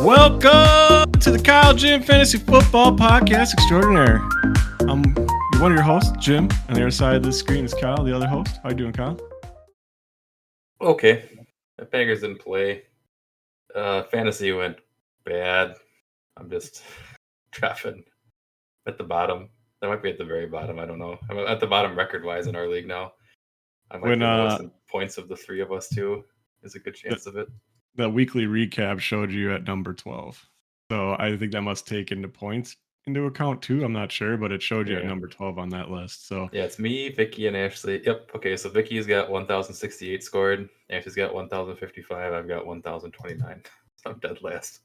Welcome to the Kyle Jim Fantasy Football Podcast Extraordinaire. I'm one of your hosts, Jim. On the other side of the screen is Kyle, the other host. How you doing, Kyle? Okay. The Bangers didn't play. Fantasy went bad. I'm just drafting at the bottom. I might be at the very bottom. I don't know. I'm at the bottom record-wise in our league now. I might be the lowest in points of the three of us, too. There's a good chance of it. The weekly recap showed you at number 12. So I think that must take into points into account, too. I'm not sure, but it showed you at number 12 on that list. So yeah, it's me, Vicky, and Ashley. Yep. Okay, so Vicky's got 1,068 scored. Ashley's got 1,055. I've got 1,029. I'm dead last.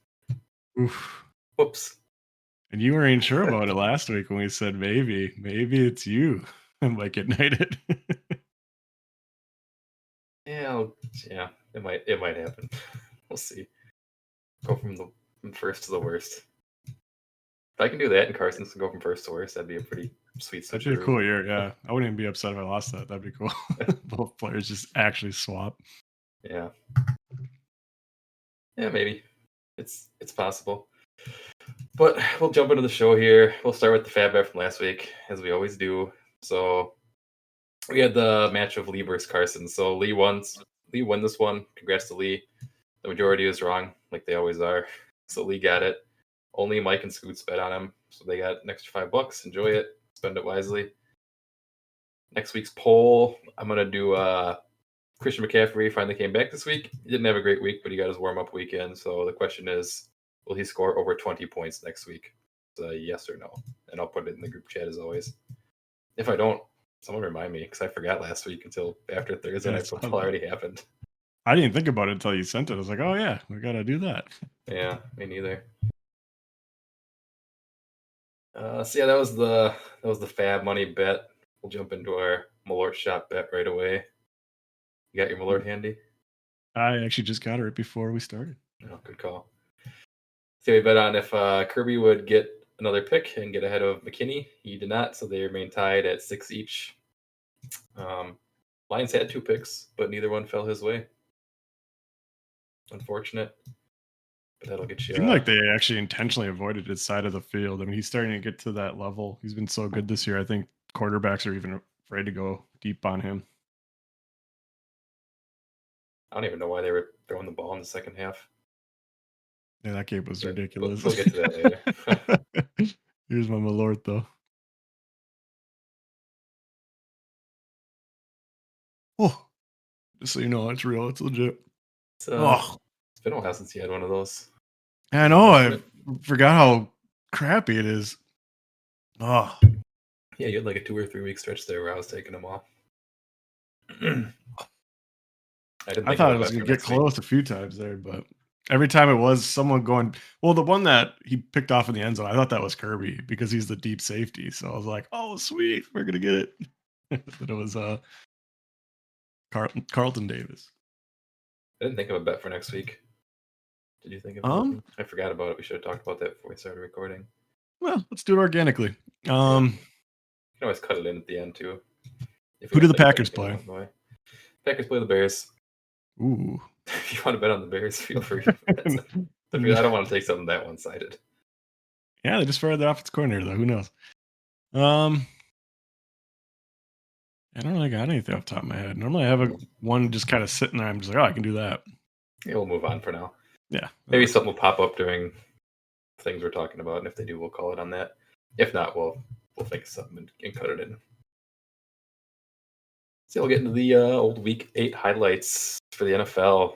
Oof. Whoops. And you weren't sure about it last week when we said maybe it's you. I'm like, ignited. Yeah, it might happen. We'll see. Go from first to the worst. If I can do that and Carson can go from first to worst, that'd be a pretty sweet switcheroo. That'd be a cool year, yeah. I wouldn't even be upset if I lost that. That'd be cool. Both players just actually swap. Yeah. Yeah, maybe. It's possible. But we'll jump into the show here. We'll start with the fab bet from last week, as we always do. So we had the match of Lee versus Carson. So Lee won this one. Congrats to Lee. The majority is wrong, like they always are. So Lee got it. Only Mike and Scoots bet on him. So they got an extra $5. Enjoy it. Spend it wisely. Next week's poll, I'm going to do Christian McCaffrey finally came back this week. He didn't have a great week, but he got his warm-up weekend. So the question is, will he score over 20 points next week? It's yes or no. And I'll put it in the group chat as always. If I don't, someone remind me, because I forgot last week until after Thursday night football already happened. I didn't think about it until you sent it. I was like, oh yeah, we got to do that. Yeah, me neither. So yeah, that was the fab money bet. We'll jump into our Malort shop bet right away. You got your Malort handy? I actually just got it right before we started. Oh, good call. So we bet on if Kirby would get another pick and get ahead of McKinney. He did not, so they remain tied at 6 each. Lions had 2 picks, but neither one fell his way. Unfortunate. But that'll get you. It seemed like they actually intentionally avoided his side of the field. I mean, he's starting to get to that level. He's been so good this year. I think quarterbacks are even afraid to go deep on him. I don't even know why they were throwing the ball in the second half. Yeah, that game was ridiculous. We'll get to that later. Here's my Malort, though. Oh, just so you know, it's real. It's legit. It's been a while since you had one of those. I know. I forgot how crappy it is. Oh. Yeah, you had like a 2 or 3 week stretch there where I was taking them off. I thought it was going to get close a few times there, but every time it was someone going, well, the one that he picked off in the end zone, I thought that was Kirby because he's the deep safety. So I was like, oh, sweet, we're going to get it. But it was Carlton Davis. I didn't think of a bet for next week. Did you think of anything? I forgot about it. We should have talked about that before we started recording. Well, let's do it organically. You can always cut it in at the end, too. Who do the Packers play? Packers play the Bears. Ooh. If you want to bet on the Bears, feel free. I don't want to take something that one-sided. Yeah, they just fired the offensive coordinator, though. Who knows? I don't really got anything off the top of my head. Normally I have one just kind of sitting there. I'm just like, oh, I can do that. Yeah, we'll move on for now. Yeah. Maybe something will pop up during things we're talking about, and if they do, we'll call it on that. If not, we'll think of something and cut it in. So we'll get into the old Week 8 highlights for the NFL.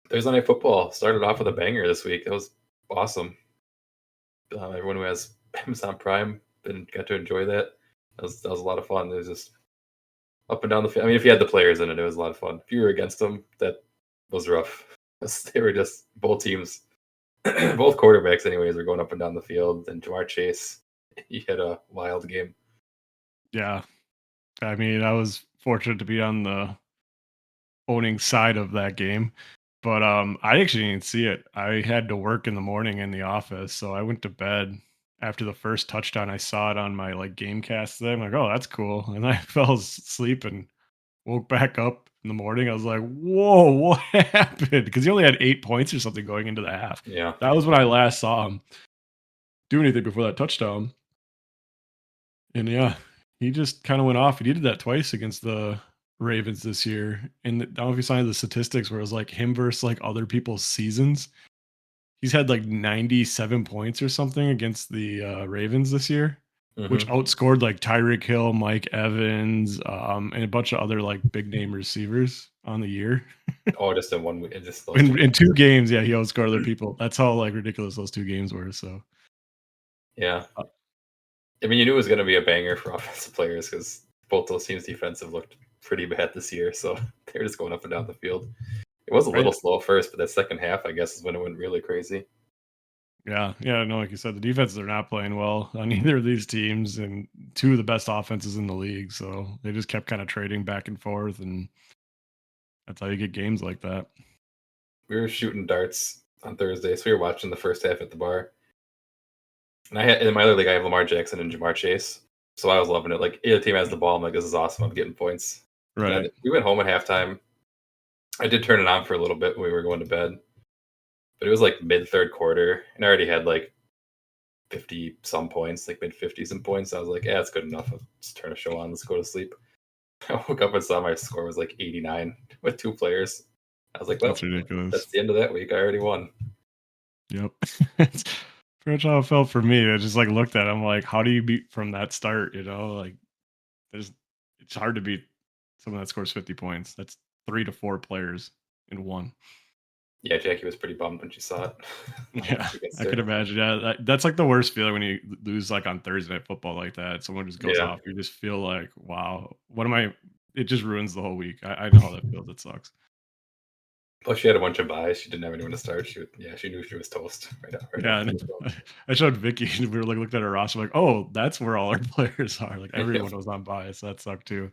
Thursday Night Football started off with a banger this week. That was awesome. Everyone who has Amazon Prime got to enjoy that. That was a lot of fun. It was just up and down the field. I mean, if you had the players in it, it was a lot of fun. If you were against them, that was rough. They were just both teams, both quarterbacks anyways, were going up and down the field. And Jamar Chase, he had a wild game. Yeah. I mean, I was fortunate to be on the owning side of that game, but I actually didn't see it. I had to work in the morning in the office, so I went to bed after the first touchdown. I saw it on my like game cast there. I'm like, oh, that's cool. And I fell asleep and woke back up in the morning. I was like, "Whoa, what happened?" Because he only had 8 points or something going into the half. Yeah. That was when I last saw him do anything before that touchdown. And yeah, he just kind of went off. He did that twice against the Ravens this year. And I don't know if you saw the statistics where it was like him versus like other people's seasons. He's had like 97 points or something against the Ravens this year, which Hmm. outscored like Tyreek Hill, Mike Evans, and a bunch of other like big name receivers on the year. Oh, just in one week, just those two In two games. games, yeah, he outscored other people. That's how like ridiculous those two games were. So Yeah. uh, I mean, you knew it was going to be a banger for offensive players because both those teams' defensive looked pretty bad this year. So they were just going up and down the field. It was a right. little slow at first, but that second half, I guess, is when it went really crazy. Yeah, yeah, no, like you said, the defenses are not playing well on either of these teams, and two of the best offenses in the league. So they just kept kind of trading back and forth, and that's how you get games like that. We were shooting darts on Thursday, so we were watching the first half at the bar. And I had in my other league, I have Lamar Jackson and Jamar Chase, so I was loving it. Like either team has the ball, I'm like, this is awesome. I'm getting points. And Right. we went home at halftime. I did turn it on for a little bit when we were going to bed, but it was like mid third quarter, and I already had like 50 some points, like mid 50s and points. I was like, yeah, it's good enough. I'll just turn a show on. Let's go to sleep. I woke up and saw my score was like 89 with two players. I was like, That's well, ridiculous. that's the end of that week. I already won. Yep. It's pretty much how it felt for me. I just like looked at it, I'm like, how do you beat from that start? Like there's it's hard to beat someone that scores 50 points. That's 3 to 4 players in one. Yeah, Jackie was pretty bummed when she saw it Yeah, against I could her. imagine. Yeah, that's like the worst feeling when you lose like on Thursday Night Football like that. Someone just goes Yeah. off. You just feel like, wow, what am I? It just ruins the whole week. I know how that feels. It sucks. Plus, she had a bunch of buys. She didn't have anyone to start. She knew she was toast right Yeah, off and the go. I showed Vicky, and we were like looked at her roster, like, oh, that's where all our players are. Like Yeah. everyone was on bias. That sucked too.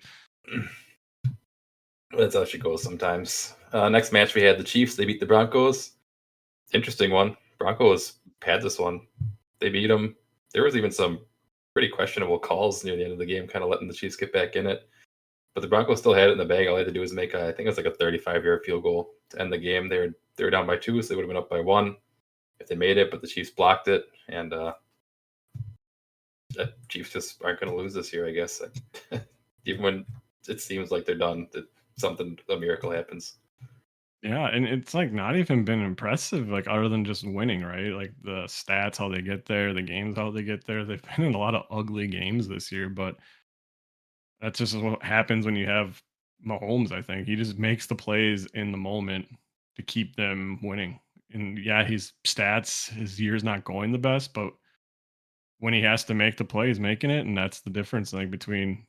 That's how she goes sometimes. Next match, we had the Chiefs. They beat the Broncos. Interesting one. Broncos had this one. They beat them. There was even some pretty questionable calls near the end of the game, kind of letting the Chiefs get back in it. But the Broncos still had it in the bag. All they had to do was make I think it was like a 35-yard field goal to end the game. They were down by two, so they would have been up by one if they made it. But the Chiefs blocked it, and the Chiefs just aren't going to lose this year, I guess. Even when it seems like they're done, that a miracle happens. Yeah, and it's like not even been impressive, like other than just winning, right? Like the stats, how they get there, the games, how they get there. They've been in a lot of ugly games this year, but that's just what happens when you have Mahomes, I think. He just makes the plays in the moment to keep them winning. And yeah, his stats, his year's not going the best, but when he has to make the play, he's making it. And that's the difference like between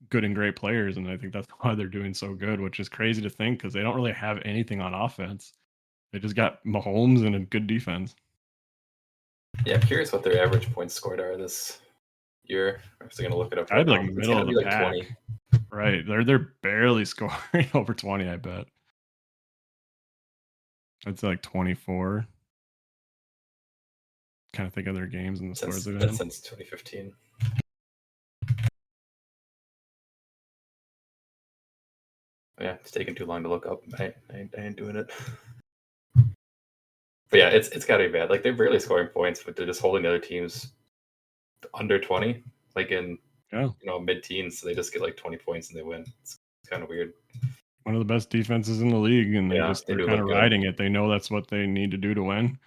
good and great players. And I think that's why they're doing so good, which is crazy to think because they don't really have anything on offense. They just got Mahomes and a good defense. Yeah, I'm curious what their average points scored are this year. I'm just going to look it up right I'd be like now. It's middle got of to the be like pack. 20. Right. They're barely scoring over 20, I bet. I'd say like 24. Kind of think of their games and the scores they've That's had. since 2015. Yeah, it's taking too long to look up. I ain't doing it. But yeah, it's got to be bad. Like they're barely scoring points, but they're just holding the other teams under 20, like in Yeah. mid teens. So they just get like 20 points and they win. It's kind of weird. One of the best defenses in the league, and Yeah, they they're do kind of look good. riding it. They know that's what they need to do to win.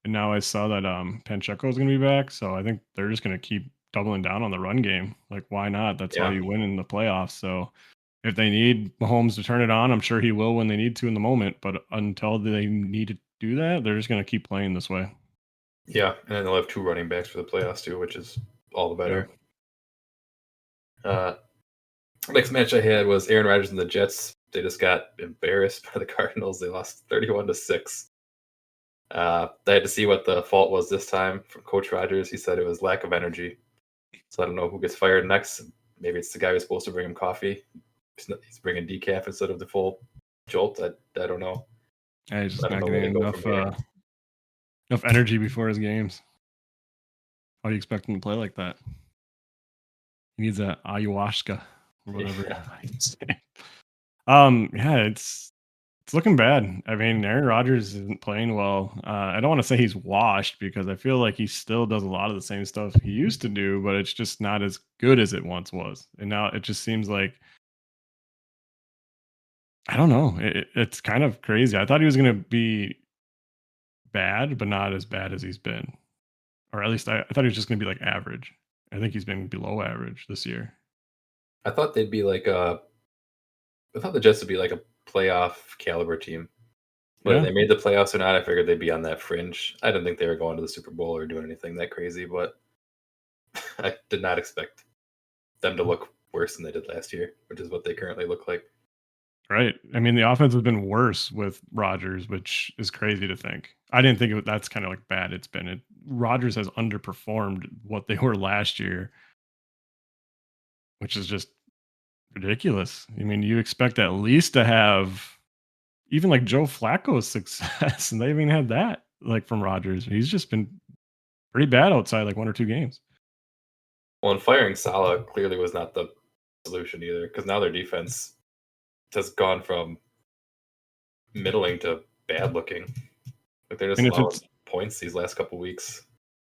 And now I saw that Pacheco is going to be back, so I think they're just going to keep doubling down on the run game. Like, why not? That's how Yeah, you win in the playoffs. So if they need Mahomes to turn it on, I'm sure he will when they need to in the moment. But until they need to do that, they're just going to keep playing this way. yeah, and then they'll have two running backs for the playoffs too, which is all the Yeah. better. Uh, Next match I had was Aaron Rodgers and the Jets. They just got embarrassed by the Cardinals. They lost 31-6. I had to see what the fault was this time from Coach Rodgers. He said it was lack of energy. So I don't know who gets fired next. Maybe it's the guy who's supposed to bring him coffee. He's bringing decaf instead of the full jolt. I don't know. Yeah, he's But I just don't not know where getting they go from here. enough energy before his games. How do you expect him to play like that? He needs that ayahuasca or whatever Yeah. you say. Yeah, it's looking bad. I mean, Aaron Rodgers isn't playing well. I don't want to say he's washed because I feel like he still does a lot of the same stuff he used to do, but it's just not as good as it once was. And now it just seems like I don't know. It's kind of crazy. I thought he was going to be bad, but not as bad as he's been. Or at least I thought he was just going to be like average. I think he's been below average this year. I thought they'd be like I thought the Jets would be like a playoff caliber team. Whether Yeah, they made the playoffs or not, I figured they'd be on that fringe. I didn't think they were going to the Super Bowl or doing anything that crazy, but I did not expect them to look worse than they did last year, which is what they currently look like. right. I mean, the offense has been worse with Rodgers, which is crazy to think. I didn't think that's kind of like bad. It's been it. Rodgers has underperformed what they were last year, which is just ridiculous. I mean, you expect at least to have even like Joe Flacco's success, and they haven't had that like from Rodgers. He's just been pretty bad outside like one or two games. Well, and firing Salah clearly was not the solution either, because now their defense has gone from middling to bad looking. Like they're just And if allowing it's points these last couple weeks.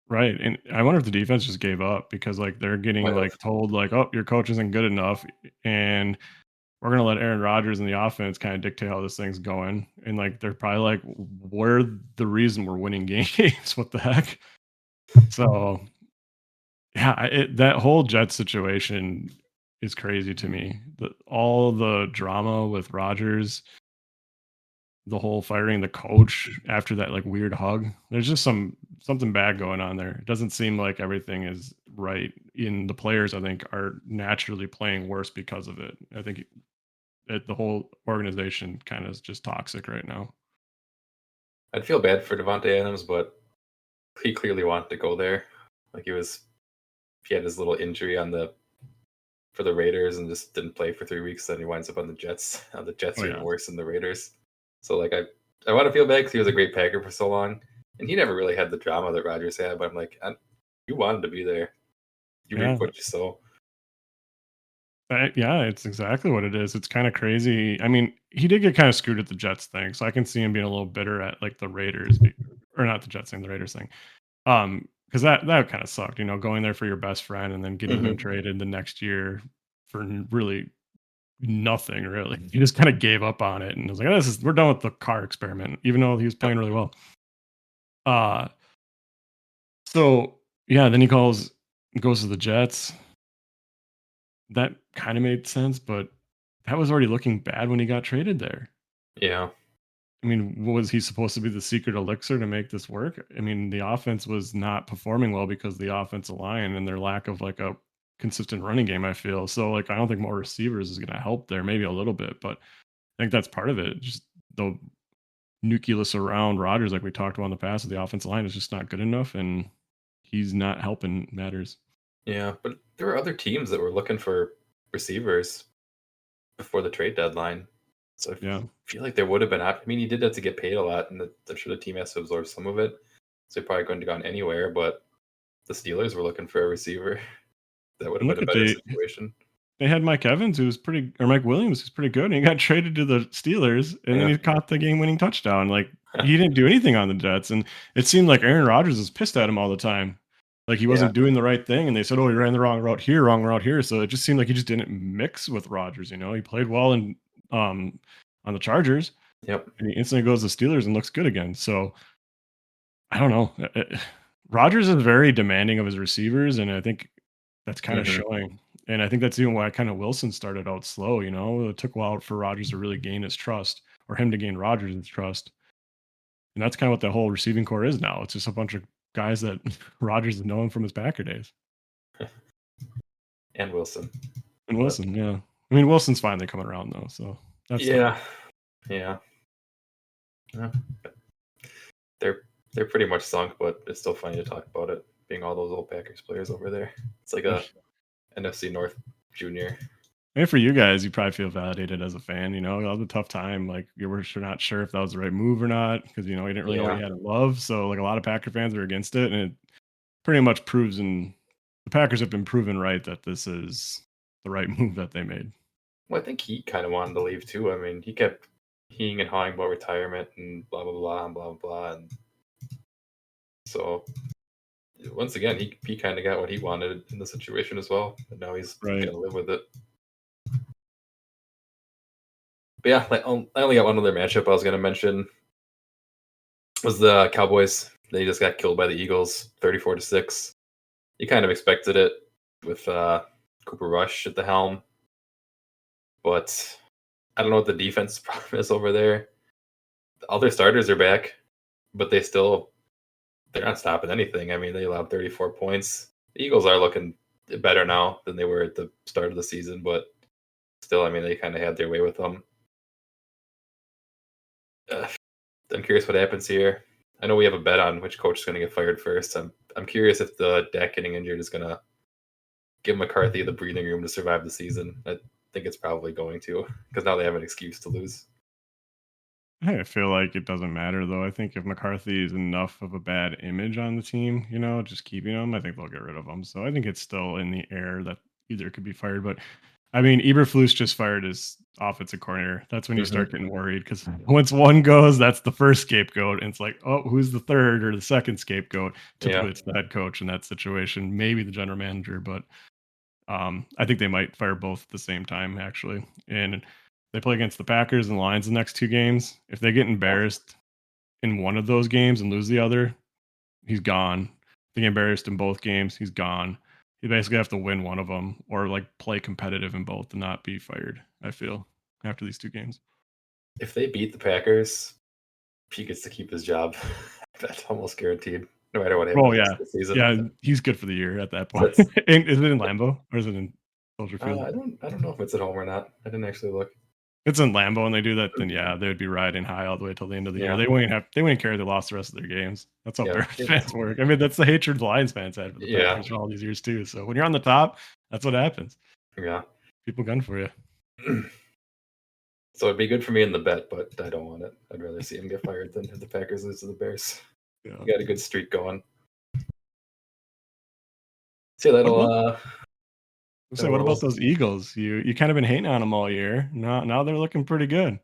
right, and I wonder if the defense just gave up because like they're getting Might have. like told like, oh, your coach isn't good enough, and we're gonna let Aaron Rodgers and the offense kind of dictate how this thing's going. And like they're probably like, we're the reason we're winning games. What the heck? So yeah, that whole Jet situation is crazy to me. All the drama with Rodgers, the whole firing the coach after that like weird hug. There's just something bad going on there. It doesn't seem like everything is right. In the players, I think, are naturally playing worse because of it. I think the whole organization kind of is just toxic right now. I'd feel bad for Devontae Adams, but he clearly wanted to go there. Like he had his little injury on the for the Raiders and just didn't play for 3 weeks. Then he winds up on the Jets. The Jets Oh are even yeah, worse than the Raiders. So like I want to feel bad because he was a great Packer for so long, and he never really had the drama that Rodgers had. But I'm like, you wanted to be there. You reap yeah. what you sow. Yeah, it's exactly what it is. It's kind of crazy. I mean, he did get kind of screwed at the Jets thing, so I can see him being a little bitter at like the Raiders, or not the Jets thing, the Raiders thing. Because that kind of sucked, going there for your best friend and then getting him Hmm. traded the next year for really nothing. Really, he just kind of gave up on it and was like, we're done with the car experiment," even though he was Yep. playing really well. Uh, so yeah, then he goes to the Jets. That kind of made sense, but that was already looking bad when he got traded there. Yeah. I mean, was he supposed to be the secret elixir to make this work? I mean, the offense was not performing well because of the offensive line and their lack of like a consistent running game, I feel. So like I don't think more receivers is gonna help there, maybe a little bit, but I think that's part of it. Just the nucleus around Rodgers, like we talked about in the past, the offensive line is just not good enough and he's not helping matters. Yeah. But there were other teams that were looking for receivers before the trade deadline. So Yeah. feel like there would have been. I mean, he did have to get paid a lot, and I'm sure the team has to absorb some of it. So he probably couldn't have gone anywhere. But the Steelers were looking for a receiver. That would have And been look a at better situation. they had Mike Evans, who's pretty, or Mike Williams, who's pretty good, and he got traded to the Steelers, and then Yeah. he caught the game-winning touchdown. Like he didn't do anything on the Jets, and it seemed like Aaron Rodgers was pissed at him all the time, like he Yeah. wasn't doing the right thing. And they said, "Oh, you ran the wrong route here, wrong route here." So it just seemed like he just didn't mix with Rodgers. He played well in um on the Chargers, Yep. and he instantly goes to Steelers and looks good again. So I don't know. Rodgers is very demanding of his receivers, and I think that's kinda Hmm. showing, and I think that's even why kinda Wilson started out slow. It took a while for Rodgers to really gain his trust, or him to gain Rodgers' trust, and that's kinda what the whole receiving core is now. It's just a bunch of guys that Rodgers has known from his Packer days. And Wilson. And But Wilson, yeah. I mean, Wilson's finally coming around though, so that's tough. yeah. Yeah. Yeah. They're they're pretty much sunk, but it's still funny to talk about it. Being all those old Packers players over there. It's like a NFC North junior. And for you guys, you probably feel validated as a fan, that was a tough time, like, you were not sure if that was the right move or not because, you didn't really know what Yeah. you had in Love, so, like, a lot of Packer fans were against it, and it pretty much proves and the Packers have been proven right that this is the right move that they made. Well, I think he kind of wanted to leave too. I mean, he kept heeing and hawing about retirement and blah blah blah and blah blah blah. And so once again, he kind of got what he wanted in the situation as well, and now he's got Right. to live with it. But yeah, like, I only got one other matchup I was going to mention was the Cowboys. They just got killed by the Eagles, 34-6. You kind of expected it with Cooper Rush at the helm, but I don't know what the defense problem is over there. All their starters are back, but they're not stopping anything. I mean, they allowed 34 points. The Eagles are looking better now than they were at the start of the season, but still, I mean, they kind of had their way with them. Uh, I'm curious what happens here. I know we have a bet on which coach is going to get fired first. I'm curious if the Dak getting injured is going to give McCarthy the breathing room to survive the season. I think it's probably going to, because now they have an excuse to lose. Hey, I feel like it doesn't matter though. I think if McCarthy is enough of a bad image on the team, just keeping him, I think they'll get rid of him. So I think it's still in the air that either could be fired. But I mean, Eberflus just fired his offensive coordinator. That's when you Hmm. start getting worried because once one goes, that's the first scapegoat. And it's like, oh, who's the third or the second scapegoat? Yeah. Typically, it's the head coach in that situation, maybe the general manager, but I think they might fire both at the same time, actually. And they play against the Packers and Lions the next two games. If they get embarrassed in one of those games and lose the other, he's gone. If they get embarrassed in both games, he's gone. You basically have to win one of them or like play competitive in both and not be fired, I feel, after these two games. If they beat the Packers, he gets to keep his job. That's almost guaranteed, no matter what Oh, happens the rest yeah. of the season. Yeah, he's good for the year at that point. That's Is it in Lambeau or is it in Soldier Field? I don't know if it's at home or not. I didn't actually look. It's in Lambeau and they do that, then yeah, they would be riding high all the way till the end of the year. Yeah, They wouldn't care if they lost the rest of their games. That's how yeah, Bears fans work. I mean, that's the hatred the Lions fans had for the yeah, Packers for all these years too. So when you're on the top, that's what happens. yeah. People gun for you. So it'd be good for me in the bet, but I don't want it. I'd rather see him get fired than have the Packers lose to the Bears. Yeah. You got a good streak going. See, What about what that'll about those Eagles? You kind of been hating on them all year. Now they're looking pretty good.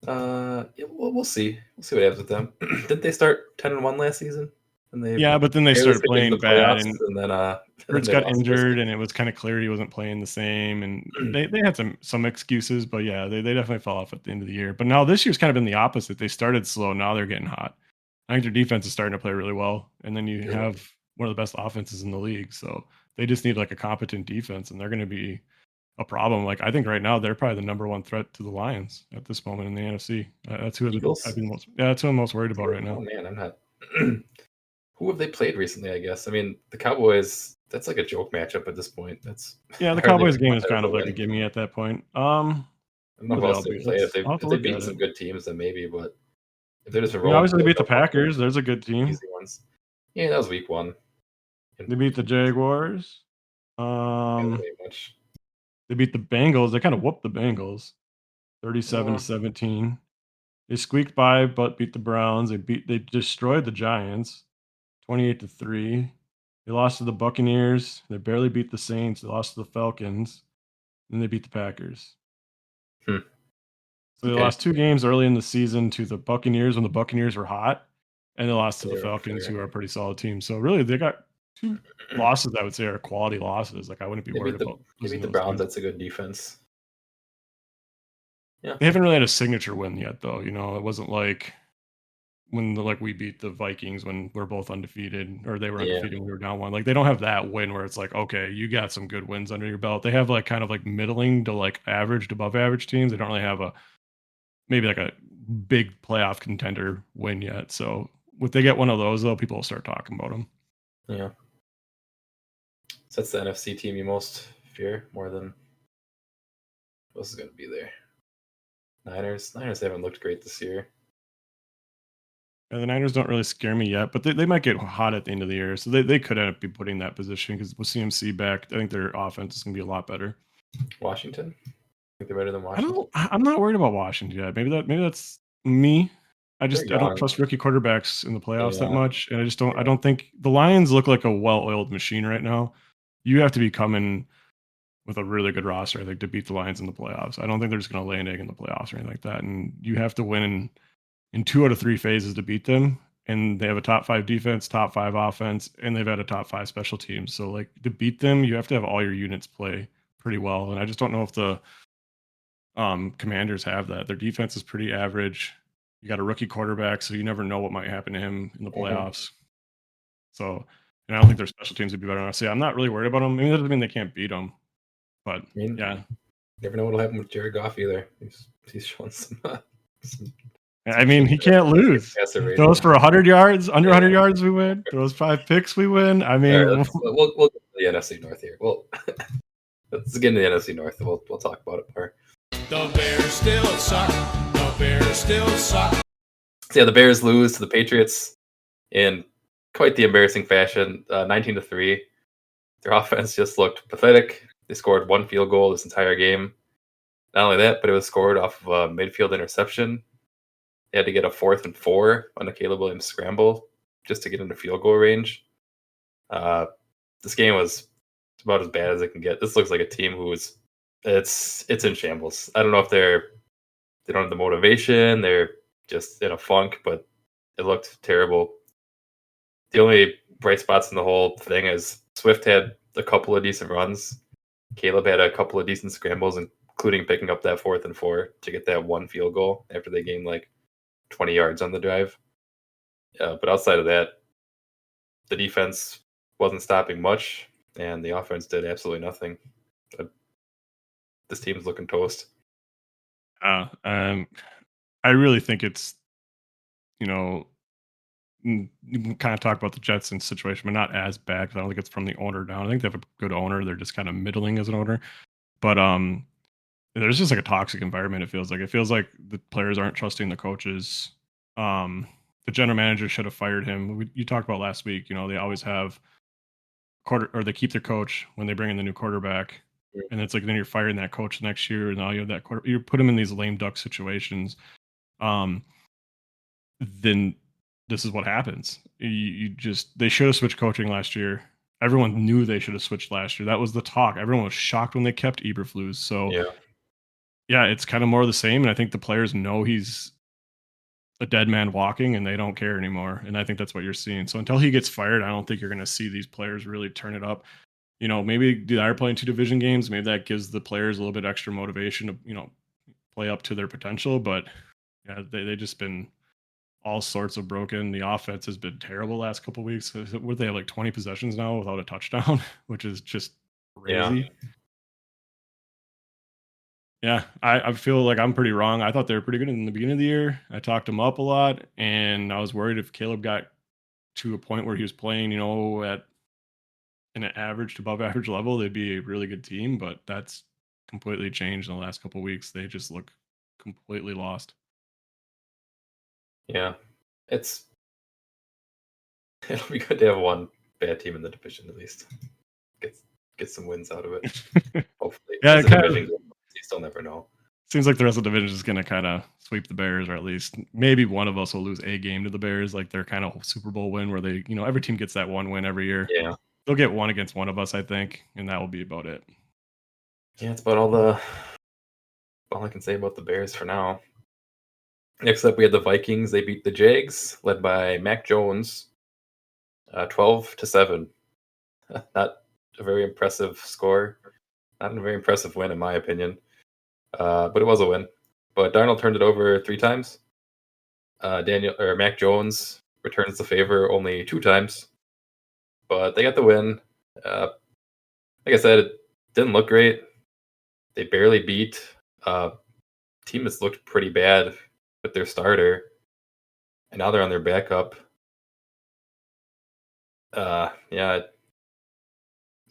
yeah, we'll see. We'll see what happens with them. Didn't they start 10-1 last season? And they Yeah, but then they barely started scraped into playing the bad playoffs, and and then and then Hurts they got lost the first injured, game. and it was kinda clear he wasn't playing the same, and they had some excuses, but yeah, they definitely fell off at the end of the year. But now this year's kind of been the opposite. They started slow, now they're getting hot. I think their defense is starting to play really well, and then you True. have one of the best offenses in the league, so they just need, like, a competent defense, and they're gonna be a problem. Like, I think right now, they're probably the number 1 threat to the Lions at this moment in the NFC. That's who I've Eagles. been most yeah, that's who I'm most worried about right Oh now. man, I'm not. Who have they played recently? I guess. I mean, the Cowboys. That's like a joke matchup at this point. That's Yeah, I the hardly Cowboys even game want is that as kind a of like a win. gimme at that point. I don't know Who who did they else all they've beat? played. I'll have If to they've look beaten at some it. good teams, then maybe. But if they're just rolling Obviously, they through a beat the couple of Packers. There's a good team. easy ones. Yeah, that was week one. And They beat the Jaguars. that Um, ain't much. they beat the Bengals. They kind of whooped the Bengals, 37 to Uh, 17. They squeaked by, but beat the Browns. They destroyed the Giants, 28 to 3. They lost to the Buccaneers. They barely beat the Saints. They lost to the Falcons. Then they beat the Packers. hmm. So they Okay, lost two games early in the season to the Buccaneers when the Buccaneers were hot, and they lost to they the were on Falcons, fire. who are a pretty solid team. So really, they got two losses I would say are quality losses. Like I wouldn't be worried about They losing beat the those Browns. games. That's a good defense. Yeah, They haven't really had a signature win yet, though. It wasn't like when we beat the Vikings when we're both undefeated, or they were yeah, undefeated when we were down one. Like they don't have that win where it's like, okay, you got some good wins under your belt. They have like kind of like middling to like average to above average teams. They don't really have a maybe like a big playoff contender win yet. So if they get one of those, though, people will start talking about them. yeah. So that's the NFC team you most fear more than who else is going to be there. Niners. Niners haven't looked great this year. And the Niners don't really scare me yet, but they might get hot at the end of the year. So they could end up be putting that position because with CMC back, I think their offense is going to be a lot better. Washington. Think they're better than Washington. I'm not worried about Washington yet. Maybe that's me. They're I don't young. trust rookie quarterbacks in the playoffs that Yeah, much, and I yeah. don't think the Lions look like a well-oiled machine right now. You have to be coming with a really good roster, I think, to beat the Lions in the playoffs. I don't think they're just going to lay an egg in the playoffs or anything like that. And you have to win in 2 out of 3 phases to beat them. And they have a top 5 defense, top 5 offense, and they've had a top 5 special teams. So, like, to beat them, you have to have all your units play pretty well. And I just don't know if the Commanders have that. Their defense is pretty average. You got a rookie quarterback, so you never know what might happen to him in the Mhm. playoffs. So, and I don't think their special teams would be better. Honestly, I'm not really worried about them. I mean, that doesn't mean they can't beat them, but I mean, yeah. never know what'll happen with Jared Goff either. He's showing some, I some mean, change he in can't his lose. passer Throws rating. for 100 yards, under Yeah. 100 yards, we win. Throws 5 picks, we win. I All right, mean, we'll get to the NFC North here. Well, let's get into the NFC North. We'll talk about it more. The Bears still suck. The Bears still suck. So yeah, the Bears lose to the Patriots in quite the embarrassing fashion, 19-3. Their offense just looked pathetic. They scored 1 field goal this entire game. Not only that, but it was scored off of a midfield interception. They had to get a 4th and 4 on a Caleb Williams scramble just to get into field goal range. This game was about as bad as it can get. This looks like a team who is it's in shambles. I don't know if they don't have the motivation. They're just in a funk, but it looked terrible. The only bright spots in the whole thing is Swift had a couple of decent runs. Caleb had a couple of decent scrambles, including picking up that 4th and 4 to get that 1 field goal after they gained like 20 yards on the drive. But outside of that, the defense wasn't stopping much, and the offense did absolutely nothing. This team's looking toast. uh, um, I really think it's, you know, you can kind of talk about the Jets in situation, but not as bad 'cause I don't think it's from the owner down. I think they have a good owner. They're just kind of middling as an owner. But there's just like a toxic environment. It feels like the players aren't trusting the coaches. Um, the general manager should have fired him. You talked about last week. You know, they always have quarter or they keep their coach when they bring in the new quarterback, and it's like then you're firing that coach next year, and now you have that quarter. You put him in these lame duck situations. Um, then this is what happens. You just they should have switched coaching last year. Everyone knew they should have switched last year. That was the talk. Everyone was shocked when they kept Eberflus. So Yeah, yeah, it's kind of more of the same. And I think the players know he's a dead man walking and they don't care anymore. And I think that's what you're seeing. So until he gets fired, I don't think you're going to see these players really turn it up. You know, maybe they are playing 2 division games. Maybe that gives the players a little bit extra motivation to, play up to their potential. But yeah, they just been all sorts of broken. The offense has been terrible last couple weeks. Would they have like 20 possessions now without a touchdown, which is just yeah, crazy. Yeah, I feel like I'm pretty wrong. I thought they were pretty good in the beginning of the year. I talked them up a lot, and I was worried if Caleb got to a point where he was playing, at an average to above average level, they'd be a really good team. But that's completely changed in the last couple weeks. They just look completely lost. yeah. It's it'll be good to have one bad team in the division at least. Get get some wins out of it. Hopefully, Yeah, as it a kind division of goes, you still never know. seems like the rest of the division is going to kind of sweep the Bears, or at least maybe one of us will lose a game to the Bears, like their kind of Super Bowl win, where they, every team gets that one win every year. Yeah, They'll get one against one of us, I think, and that will be about it. yeah. It's about all I can say about the Bears for now. Next up, we had the Vikings. They beat the Jags, led by Mac Jones, 12-7. Not a very impressive score. Not a very impressive win, in my opinion. But it was a win. But Darnold turned it over 3 times. Mac Jones returns the favor only 2 times. But they got the win. Uh, like I said, it didn't look great. They barely beat a team that's looked pretty bad with their starter, and now they're on their backup. Yeah, I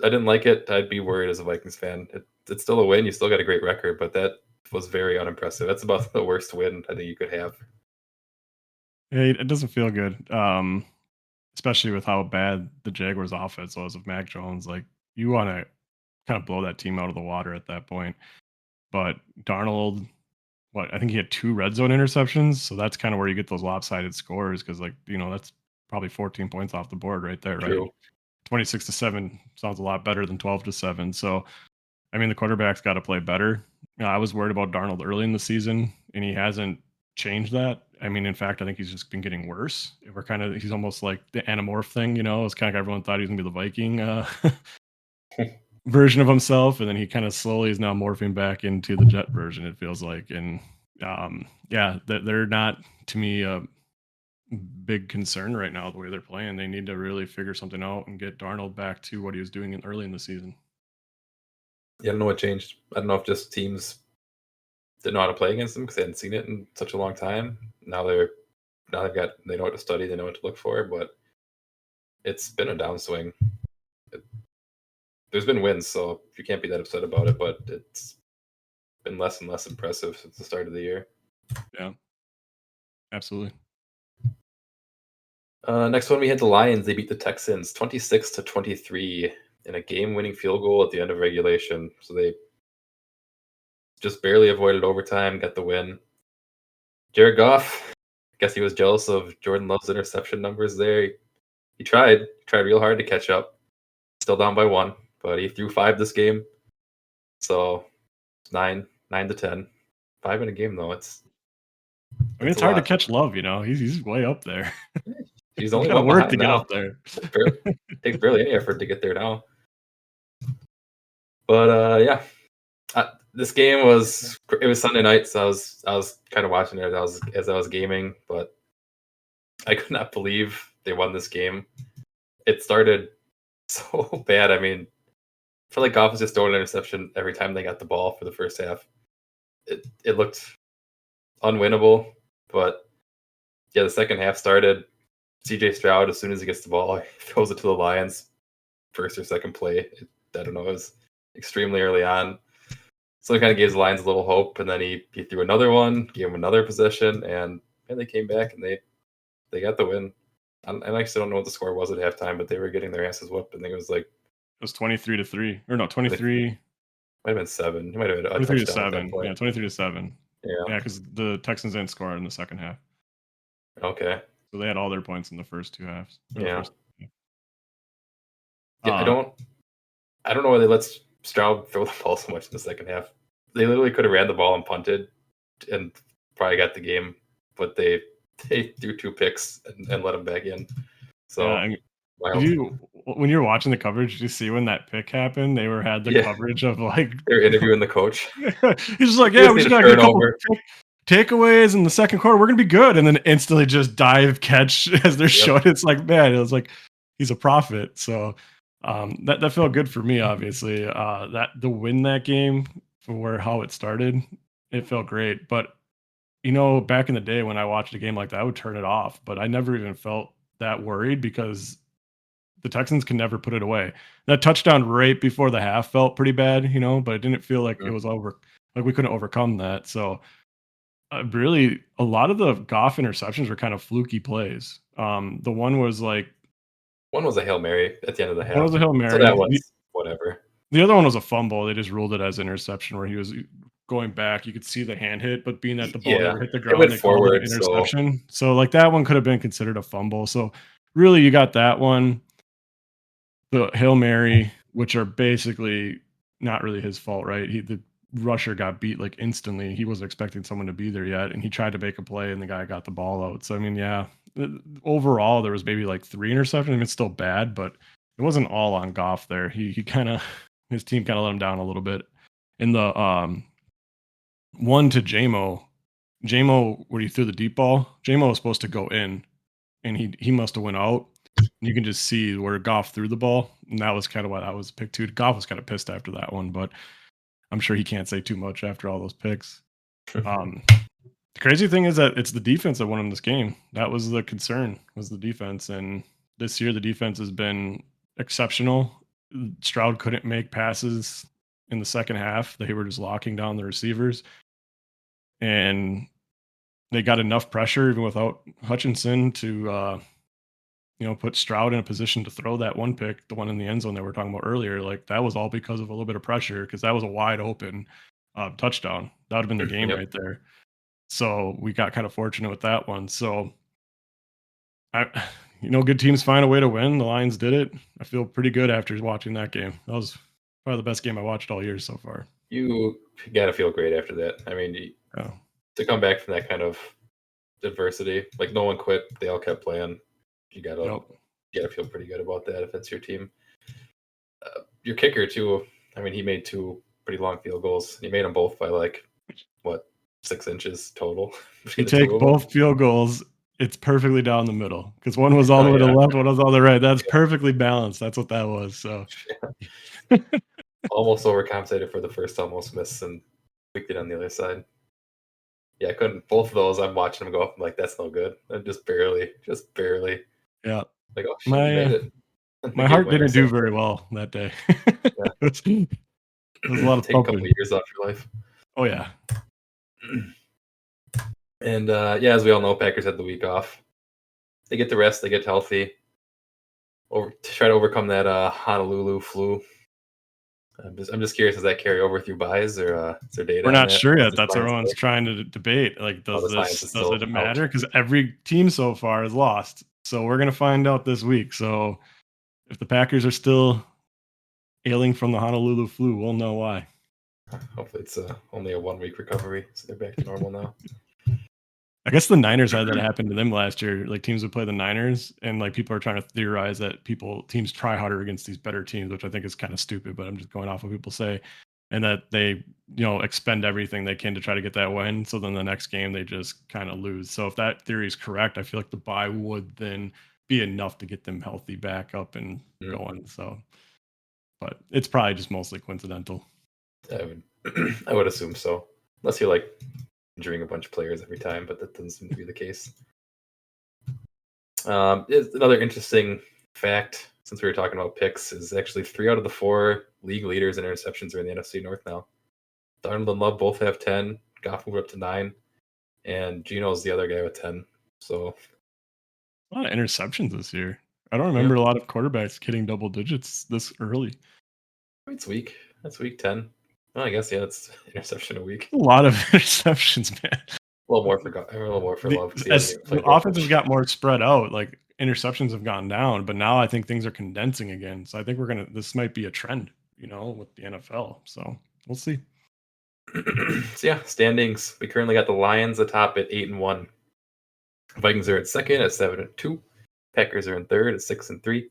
didn't like it. I'd be worried as a Vikings fan. It's still a win. You still got a great record, but that was very unimpressive. That's about the worst win I think you could have. It doesn't feel good, especially with how bad the Jaguars' offense was of Mac Jones. Like, you want to kind of blow that team out of the water at that point. But Darnold, what I think he had 2 red zone interceptions, so that's kind of where you get those lopsided scores because, like, that's probably 14 points off the board right there, right? True. 26-7 sounds a lot better than 12-7. So I mean, the quarterback's got to play better. I was worried about Darnold early in the season, and he hasn't changed that. I mean, in fact, I think he's just been getting worse. He's almost like the anamorph thing, It's kind of everyone thought he was gonna be the Viking version of himself, and then he kind of slowly is now morphing back into the Jet version. It feels like, and yeah, they're not to me a big concern right now the way they're playing. They need to really figure something out and get Darnold back to what he was doing early in the season. Yeah, I don't know what changed. I don't know if just teams didn't know how to play against them because they hadn't seen it in such a long time. They know what to study, they know what to look for, but it's been a downswing. There's been wins, so you can't be that upset about it, but it's been less and less impressive since the start of the year. Yeah, absolutely. Next one, we had the Lions. They beat the Texans 26-23 in a game-winning field goal at the end of regulation. So they just barely avoided overtime, got the win. Jared Goff, I guess he was jealous of Jordan Love's interception numbers there. He tried real hard to catch up. Still down by 1, but he threw 5 this game. So 9-10. 5 in a game, though. I mean, it's a hard to lot. catch Love, He's way up there. He's only Got to one work to behind get now. up there. Takes barely any effort to get there now. But yeah, this game was Sunday night, so I was kind of watching it as I was gaming, but I could not believe they won this game. It started so bad. I mean, I feel like Goff was just throwing an interception every time they got the ball for the first half. It looked unwinnable, but yeah, the second half started. CJ Stroud, as soon as he gets the ball, he throws it to the Lions, first or second play. I don't know, it was extremely early on. So it kind of gives the Lions a little hope, and then he threw another one, gave them another possession, and they came back and they got the win. I actually don't know what the score was at halftime, but they were getting their asses whooped. I think it was like It was 23-3, or no, 23. Might have been 7. He might have had a 23 to touchdown at that 7. point. Yeah, 23 to 7. Yeah. Yeah, because the Texans didn't score in the second half. Okay. So they had all their points in the first two halves. Yeah. Yeah, I don't know why they let Stroud throw the ball so much in the second half. They literally could have ran the ball and punted and probably got the game, but they threw 2 picks and let him back in. So yeah, when you were watching the coverage, did you see when that pick happened? They had the coverage of like they're interviewing the coach. He's just like, yeah, we just gotta get a couple takeaways in the second quarter. We're gonna be good, and then instantly just dive catch as they're showing. It's like, man, it was like he's a prophet. So that felt good for me. Obviously, that to win that game for how it started, it felt great. But back in the day when I watched a game like that, I would turn it off. But I never even felt that worried because the Texans can never put it away. That touchdown right before the half felt pretty bad, but it didn't feel like it was over. Like we couldn't overcome that. So really, a lot of the Goff interceptions were kind of fluky plays. The one was like one was a Hail Mary at the end of the half. One was a Hail Mary. So that was whatever. The other one was a fumble. They just ruled it as interception where he was going back. You could see the hand hit, but being that the ball never hit the ground, they called it interception. So like that one could have been considered a fumble. So really, you got that one. The Hail Mary, which are basically not really his fault, right? The rusher got beat like instantly. He wasn't expecting someone to be there yet, and he tried to make a play, and the guy got the ball out. So I mean, yeah, overall there was maybe like 3 interceptions. I mean, it's still bad, but it wasn't all on Goff there. He kind of his team kind of let him down a little bit. In the one to Jamo where he threw the deep ball, Jamo was supposed to go in, and he must have went out. You can just see where Goff threw the ball, and that was kind of why that was picked too. Goff was kind of pissed after that one, but I'm sure he can't say too much after all those picks. The crazy thing is that it's the defense that won him this game. That was the concern, was the defense, and this year the defense has been exceptional. Stroud couldn't make passes in the second half. They were just locking down the receivers, and they got enough pressure even without Hutchinson to put Stroud in a position to throw that one pick, the one in the end zone that we were talking about earlier. Like that was all because of a little bit of pressure, because that was a wide open touchdown. That would have been the game right there. So we got kind of fortunate with that one. So good teams find a way to win. The Lions did it. I feel pretty good after watching that game. That was Probably the best game I watched all year so far. You got to feel great after that. I mean, Oh, to come back from that kind of adversity, like no one quit, they all kept playing. You yep. gotta feel pretty good about that if it's your team. Your kicker too. I mean, he made 2 pretty long field goals. He made them both by like what 6 inches total You between the take 2 of them. both field goals, it's perfectly down the middle because one was all the Oh way to the yeah, left, one was all the right. That's perfectly balanced. That's what that was. So almost overcompensated for the first almost miss and picked it on the other side. Yeah, I couldn't. Both of those, I'm watching them go up. I'm like, that's no good. And just barely. yeah, Like, oh shit, you my made it. The my game heart winner. didn't do So very well that day. yeah, It was a lot of take a couple thumping. of years off your life. Oh yeah, And yeah, as we all know, Packers had the week off. They get the rest. They get healthy. To try to overcome that Honolulu flu. I'm just curious, does that carry over through buys or is there data we're on not that? sure What's yet. the That's what science everyone's say? trying to debate. Like, Oh, the science is does still it out. matter? Because every team so far has lost. So we're gonna find out this week. So if the Packers are still ailing from the Honolulu flu, we'll know why. Hopefully, it's only a 1 week recovery, so they're back to normal now. I guess the Niners had that happen to them last year. Like teams would play the Niners, and like people are trying to theorize that teams try harder against these better teams, which I think is kind of stupid. But I'm just going off what people say, and that they expend everything they can to try to get that win. So then the next game they just kind of lose. So if that theory is correct, I feel like the bye would then be enough to get them healthy back up and going. So, but it's probably just mostly coincidental. I would assume so, unless you're like injuring a bunch of players every time, but that doesn't seem to be the case. Another interesting fact, since we were talking about picks, is actually 3 out of the 4 league leaders in interceptions are in the NFC North now. Darnold and Love both have 10. Goff moved up to 9, and Gino's the other guy with 10. So A lot of interceptions this year. I don't remember a lot of quarterbacks hitting double digits this early. it's week. That's week 10. Well, I guess yeah, it's interception a week. A lot of interceptions, man. A little more for Goff, a little more for Love because he As hasn't the played that offenses much. got more spread out, like interceptions have gone down, but now I think things are condensing again. So I think this might be a trend, with the NFL. So we'll see. So yeah, standings. We currently got the Lions atop at 8-1. Vikings are at second at 7-2. Packers are in third at 6-3,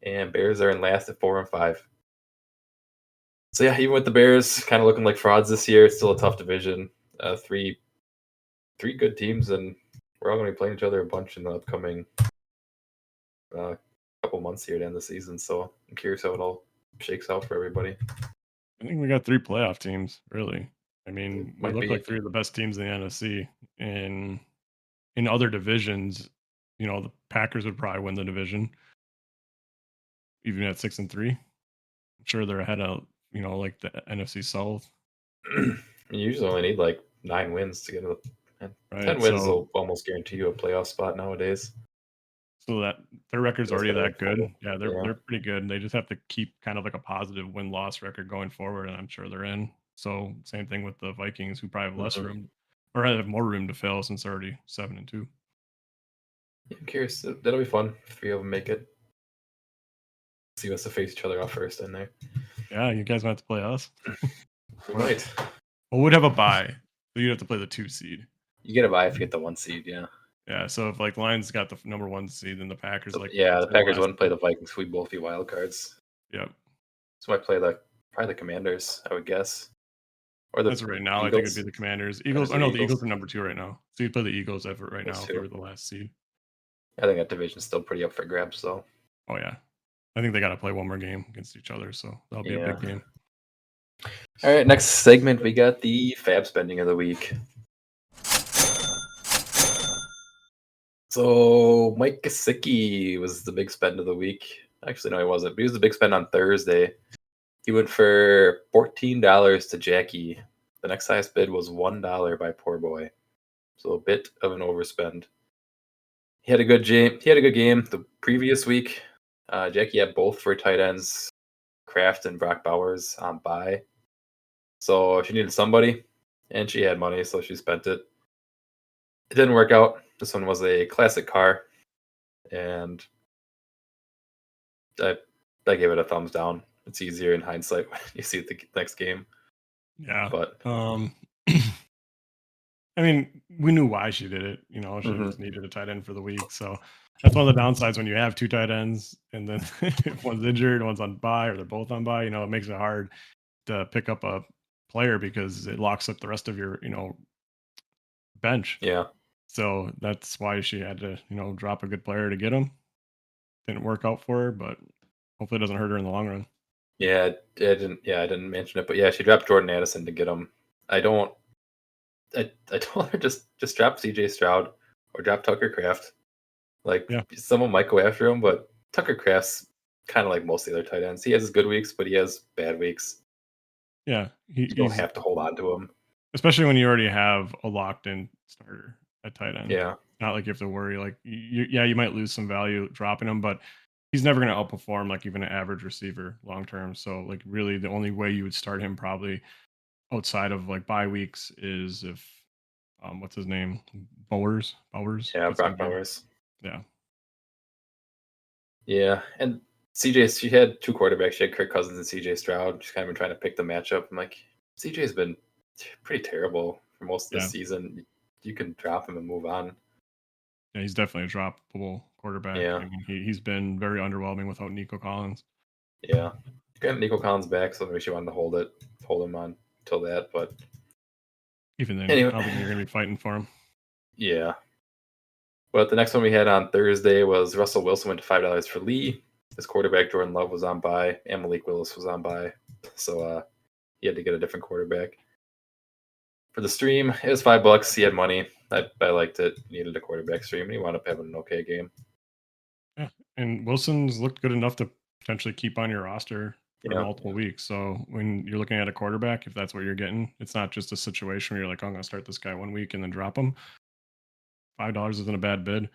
and Bears are in last at 4-5. So yeah, even with the Bears kind of looking like frauds this year, it's still a tough division. Three good teams, and we're all going to be playing each other a bunch in the upcoming couple months here to end the season. So I'm curious how it all shakes out for everybody. I think we got 3 playoff teams, really. I mean, we Might look be. like 3 of the best teams in the NFC. In other divisions, the Packers would probably win the division, even at 6-3. I'm sure they're ahead of, like the NFC South. You usually only need like 9 wins to get to the. Right, 10 wins so will almost guarantee you a playoff spot nowadays. So that their record's That's already better that good. total. Yeah, they're pretty good. They just have to keep kind of like a positive win-loss record going forward, and I'm sure they're in. So same thing with the Vikings, who probably have less room or have more room to fail since they're already 7-2. Yeah, I'm curious. That'll be fun if 3 of them make it. See who has to face each other off first in there. Yeah, you guys might have to play us. We might. Well, we'd have a bye, so you'd have to play the 2 seed. You get a bye if you get the 1 seed, yeah. Yeah, so if like Lions got the number 1 seed, then the Packers the Packers wouldn't play the Vikings. We'd both be wild cards. Yep. So might play probably the Commanders, I would guess. Or That's right now. Eagles. I think it'd be the Commanders. Eagles. The Oh no, the Eagles. Eagles are number 2 right now. So you'd play the Eagles effort right now Those if you two. were the last seed. I think that division's still pretty up for grabs, though. Oh yeah. I think they got to play one more game against each other, so that'll be a big game. All right, next segment, we got the fab spending of the week. So Mike Gesicki was the big spend of the week. Actually, no, he wasn't. But he was the big spend on Thursday. He went for $14 to Jackie. The next highest bid was $1 by Poor Boy. So a bit of an overspend. He had a good game. The previous week. Jackie had both for tight ends, Kraft and Brock Bowers on bye. So she needed somebody, and she had money, so she spent it. It didn't work out. This one was a classic car, and I gave it a thumbs down. it's easier in hindsight when you see the next game. Yeah. But I mean, we knew why she did it. She mhm. just needed a tight end for the week. So that's one of the downsides when you have two tight ends, and then if one's injured, one's on bye, or they're both on bye. It makes it hard to pick up a player because it locks up the rest of your bench. Yeah. So that's why she had to drop a good player to get him. Didn't work out for her, but hopefully it doesn't hurt her in the long run. Yeah, I didn't mention it, but yeah, she dropped Jordan Addison to get him. I told her just drop CJ Stroud or drop Tucker Kraft. Like Yeah, someone might go after him, but Tucker Kraft's kind of like most of the other tight ends. He has his good weeks, but he has bad weeks. yeah. You don't He's have to hold on to him. especially when you already have a locked in starter at tight end. Yeah, Not like you have to worry. Like, you might lose some value dropping him, but he's never going to outperform like even an average receiver long term. So, like, really, the only way you would start him probably outside of like bye weeks is if what's his name, Bowers yeah, gets Brock injured. Bowers. Yeah, Yeah, and CJ, she had two quarterbacks. She had Kirk Cousins and CJ Stroud. She's kind of been trying to pick the matchup. I'm like, CJ's been pretty terrible for most of the yeah, season. You can drop him and move on. yeah. He's definitely a droppable quarterback. Yeah, I mean, he's been very underwhelming without Nico Collins. yeah. Got Nico Collins back, so maybe she wanted to hold him on till that. But Even then, anyway, I don't think you're going to be fighting for him. yeah. But the next one we had on Thursday was Russell Wilson went to $5 for Lee. His quarterback Jordan Love was on bye, and Malik Willis was on bye, so he had to get a different quarterback. For the stream, it was $5. He had money. I liked it. He needed a quarterback stream, and he wound up having an okay game. Yeah, and Wilson's looked good enough to potentially keep on your roster for Yeah, multiple weeks. So when you're looking at a quarterback, if that's what you're getting, it's not just a situation where you're like, "Oh, I'm going to start this guy 1 week and then drop him." $5 isn't a bad bid.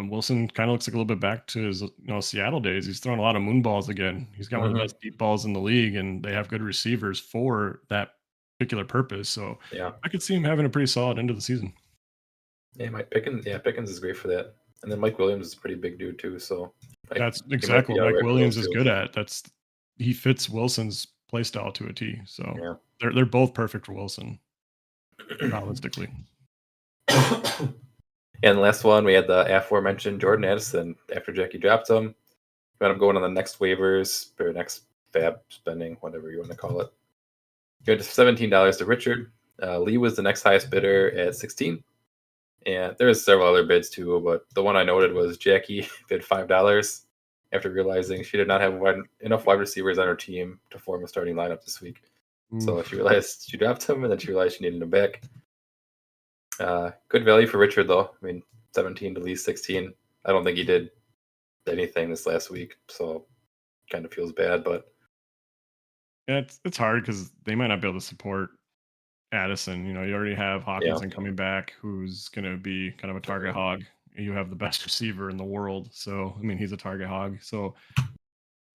Wilson kind of looks like a little bit back to his Seattle days. He's throwing a lot of moon balls again. He's got one of the hmm best deep balls in the league, and they have good receivers for that particular purpose. So yeah. I could see him having a pretty solid end of the season. Yeah, Mike Pickens. Yeah, Pickens is great for that. And then Mike Williams is a pretty big dude too, so That's he might exactly be what all Mike right for those Williams is two. good at. He fits Wilson's play style to a T. So Yeah. they're both perfect for Wilson, realistically. And the last one, we had the aforementioned Jordan Addison. After Jackie dropped him, we ended up going on the next waivers or next fab spending, whatever you want to call it. He went to $17 to Richard. Lee was the next highest bidder at 16. And there was several other bids too, but the one I noted was Jackie bid $5 after realizing she did not have enough wide receivers on her team to form a starting lineup this week. So Oof. she realized she dropped him, and then she realized she needed him back. Good value for Richard though. I mean, 17 to Lee's 16. I don't think he did anything this last week, so kind of feels bad. But Yeah, it's hard because they might not be able to support Addison. You already have yeah, Hawkinson coming back, who's going to be kind of a target hog. You have the best receiver in the world, so I mean he's a target hog. So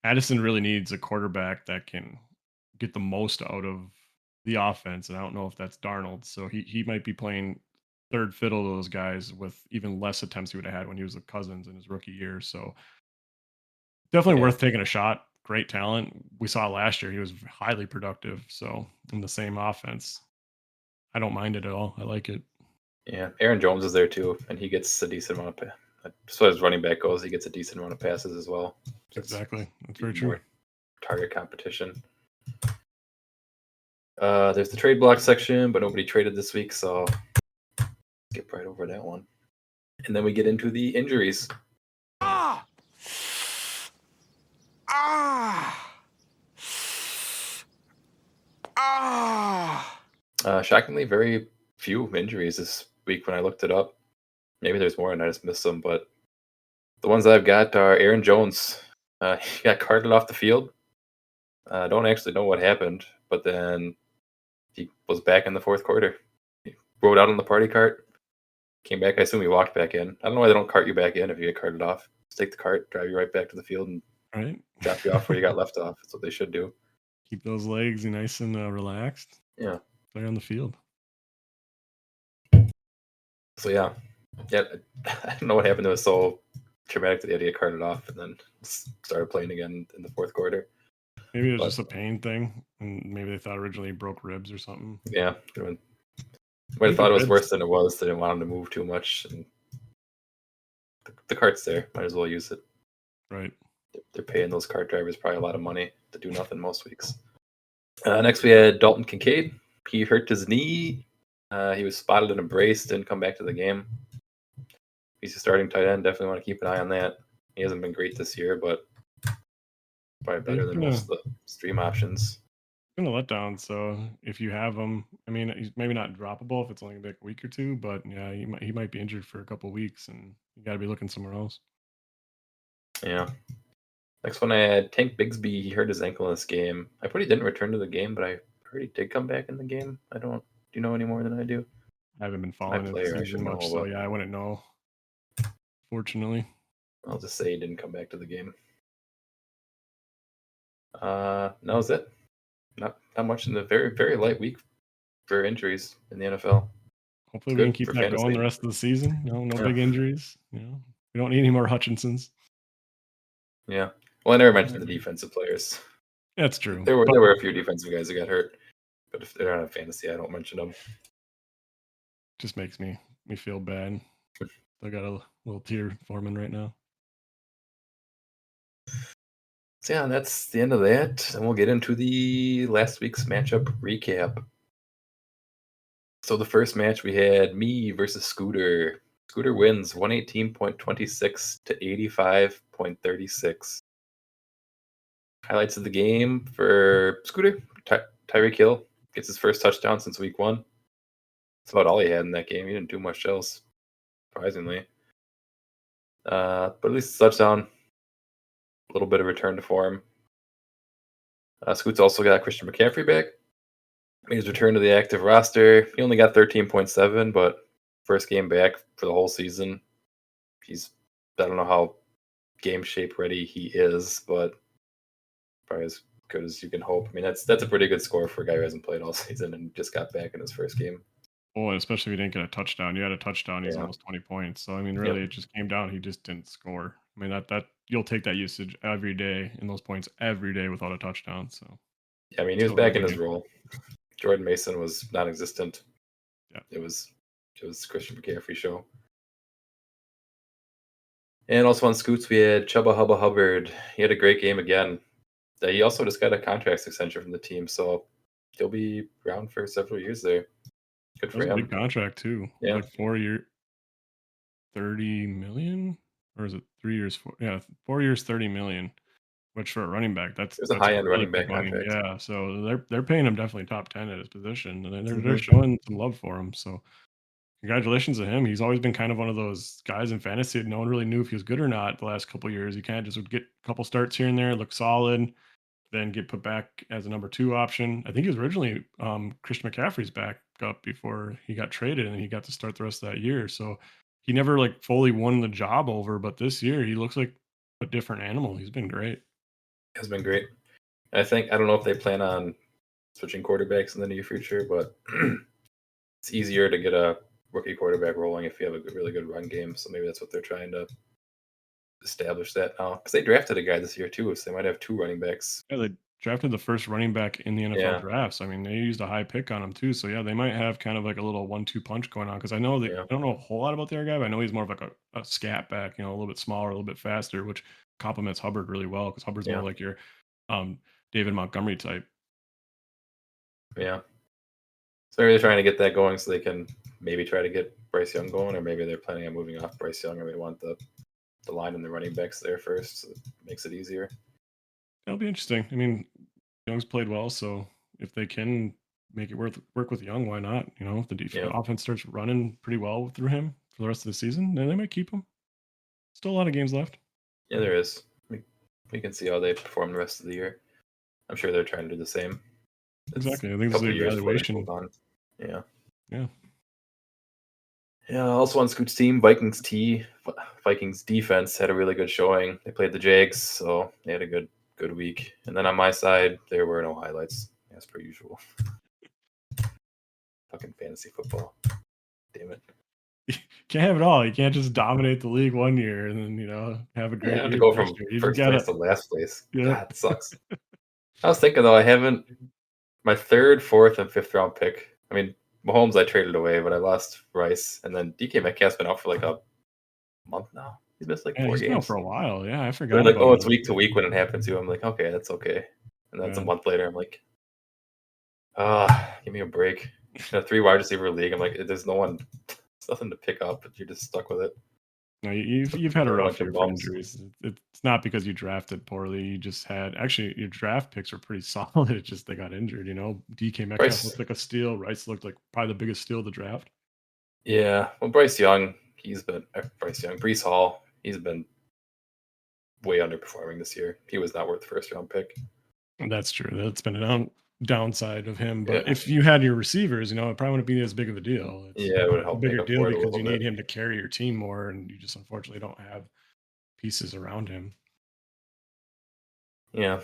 Addison really needs a quarterback that can get the most out of the offense, and I don't know if that's Darnold. So he might be playing third fiddle to those guys with even less attempts he would have had when he was with Cousins in his rookie year. So definitely yeah, worth taking a shot. Great talent. We saw last year he was highly productive. So in the same offense, I don't mind it at all. I like it. yeah. Aaron Jones is there too, and he gets a decent amount of. As far as running back goes, he gets a decent amount of passes as well. So it's Exactly. That's very even true. more target competition. There's the trade block section, but nobody traded this week, so skip right over that one. And then we get into the injuries. Ah! Ah! Ah! Shockingly, very few injuries this week when I looked it up. Maybe there's more and I just missed them, but the ones I've got are Aaron Jones. He got carted off the field. I don't actually know what happened, but then he was back in the fourth quarter. He rode out on the party cart, came back. I assume he walked back in. I don't know why they don't cart you back in if you get carted off. Just take the cart, drive you right back to the field, and Right. drop you off where you got left off. That's what they should do. Keep those legs nice and relaxed. Yeah. Play on the field. So yeah, I don't know what happened. It was so traumatic that he had to get carted off and then started playing again in the fourth quarter. Maybe it was But just a pain thing, and maybe they thought originally he broke ribs or something. yeah, might have Pretty thought good it was bids. worse than it was. They didn't want him to move too much, and the cart's there. Might as well use it. Right. They're paying those cart drivers probably a lot of money to do nothing most weeks. Next, we had Dalton Kincaid. He hurt his knee. He was spotted in a brace, didn't come back to the game. He's a starting tight end. Definitely want to keep an eye on that. He hasn't been great this year, but probably better than most of the stream options. Been a letdown. So if you have him, I mean, he's maybe not droppable if it's only like a week or two, but yeah, he might be injured for a couple weeks, and you got to be looking somewhere else. Yeah. Next one, I had Tank Bigsby. He hurt his ankle in this game. I put he didn't return to the game, but I heard he did come back in the game. I don't. Do you know any more than I do? I haven't been My following the player, I should season know, much, so but yeah, I wouldn't know. Fortunately, I'll just say he didn't come back to the game. That was it. Not much in the very light week for injuries in the NFL. hopefully we can Good keep for that going fantasy. the rest of the season. No Yeah. big injuries. We don't need any more Hutchinsons. Yeah. Well, I never mentioned the defensive players. That's true. There were a few defensive guys that got hurt, but if they're on fantasy, I don't mention them. Just makes me feel bad. I got a little tear forming right now. So yeah, that's the end of that. And we'll get into the last week's matchup recap. So the first match we had me versus Scooter. Scooter wins 118.26 to 85.36. Highlights of the game for Scooter. Tyreek Hill gets his first touchdown since week 1. That's about all he had in that game. He didn't do much else, surprisingly. But at least a touchdown. A little bit of return to form. Scoots also got Christian McCaffrey back. Made his return to the active roster. He only got 13.7, but first game back for the whole season. I don't know how game shape ready he is, but probably as good as you can hope. I mean, that's a pretty good score for a guy who hasn't played all season and just got back in his first game. Oh, and especially if he didn't get a touchdown. You had a touchdown, he's Yeah. almost 20 points. So I mean, really, it just came down. He just didn't score. I mean, that you'll take that usage every day and those points every day without a touchdown. So Yeah, I mean, he was Still back really in his good. role. Jordan Mason was non-existent. Yeah. It was Christian McCaffrey show. And also on Scoots, we had Chubba Hubba Hubbard. He had a great game again. He also just got a contract extension from the team, so he'll be around for several years there. Good That for was a him. big contract too. Yeah. Like 4 year, 30 million, or is it 3 years? 4 years, 30 million. Which for a running back, It was a high-end really running big back money. contract. Yeah, so they're paying him definitely top 10 at his position, and they're Mhm. showing some love for him. So congratulations to him. He's always been kind of one of those guys in fantasy that no one really knew if he was good or not the last couple of years. He kind of just would get a couple starts here and there, look solid, then get put back as a number 2 option. I think he was originally Christian McCaffrey's backup before he got traded, and he got to start the rest of that year. So he never like fully won the job over, but this year he looks like a different animal. He's been great. Has been great. I don't know if they plan on switching quarterbacks in the near future, but it's easier to get a rookie quarterback rolling if you have a really good run game. So maybe that's what they're trying to establish that now. Because they drafted a guy this year too, so they might have 2 running backs. Yeah, they drafted the first running back in the NFL Yeah. drafts. I mean, they used a high pick on him too. So yeah, they might have kind of like a little 1-2 punch going on. Because I know Yeah. I don't know a whole lot about the other guy, but I know he's more of like a scat back, a little bit smaller, a little bit faster, which complements Hubbard really well. Because Hubbard's Yeah. more like your David Montgomery type. Yeah. So maybe they're trying to get that going so they can maybe try to get Bryce Young going, or maybe they're planning on moving off Bryce Young and they want the line and the running backs there first, so it makes it easier. It'll be interesting. I mean, Young's played well, so if they can make it work with Young, why not? If the offense starts running pretty well through him for the rest of the season, then they might keep him. Still a lot of games left. Yeah, there is. We can see how they perform the rest of the year. I'm sure they're trying to do the same. Exactly. I think it's the evaluation. Yeah. Yeah. Yeah, also on Scoot's team, Vikings defense had a really good showing. They played the Jags, so they had a good week. And then on my side, there were no highlights, as per usual. Fucking fantasy football. Damn it. You can't have it all. You can't just dominate the league one year and then, have a great Yeah, year to go next from year. You first just gotta, place to last place. yeah. God, it sucks. I was thinking though, I haven't my third, fourth, and fifth round pick. I mean, Mahomes I traded away, but I lost Rice, and then DK Metcalf's been out for like a month now. He's missed like Yeah, 4 he's been out games. for a while. Yeah, I They're forgot like, about oh, it's him. week to week when it happens to. I'm like, okay, that's okay. And then it's a Yeah. month later. I'm like, give me a break. In a 3 wide receiver league, I'm like, there's nothing to pick up, but you're just stuck with it. No, you've had a Throwing a rough bunch of year for bums. injuries. It's not because you drafted poorly. You just had actually your draft picks were pretty solid. It's just they got injured. DK Metcalf Bryce, looked like a steal. Rice looked like probably the biggest steal of the draft. yeah. Well, Bryce Young, Brees Hall, he's been way underperforming this year. He was not worth the first round pick. And that's true. That's been a downside of him. But Yeah, if you had your receivers, it probably wouldn't be as big of a deal. It's yeah, it would a help make bigger up deal for it a because little you bit. need him to carry your team more, and you just unfortunately don't have pieces around him. Yeah,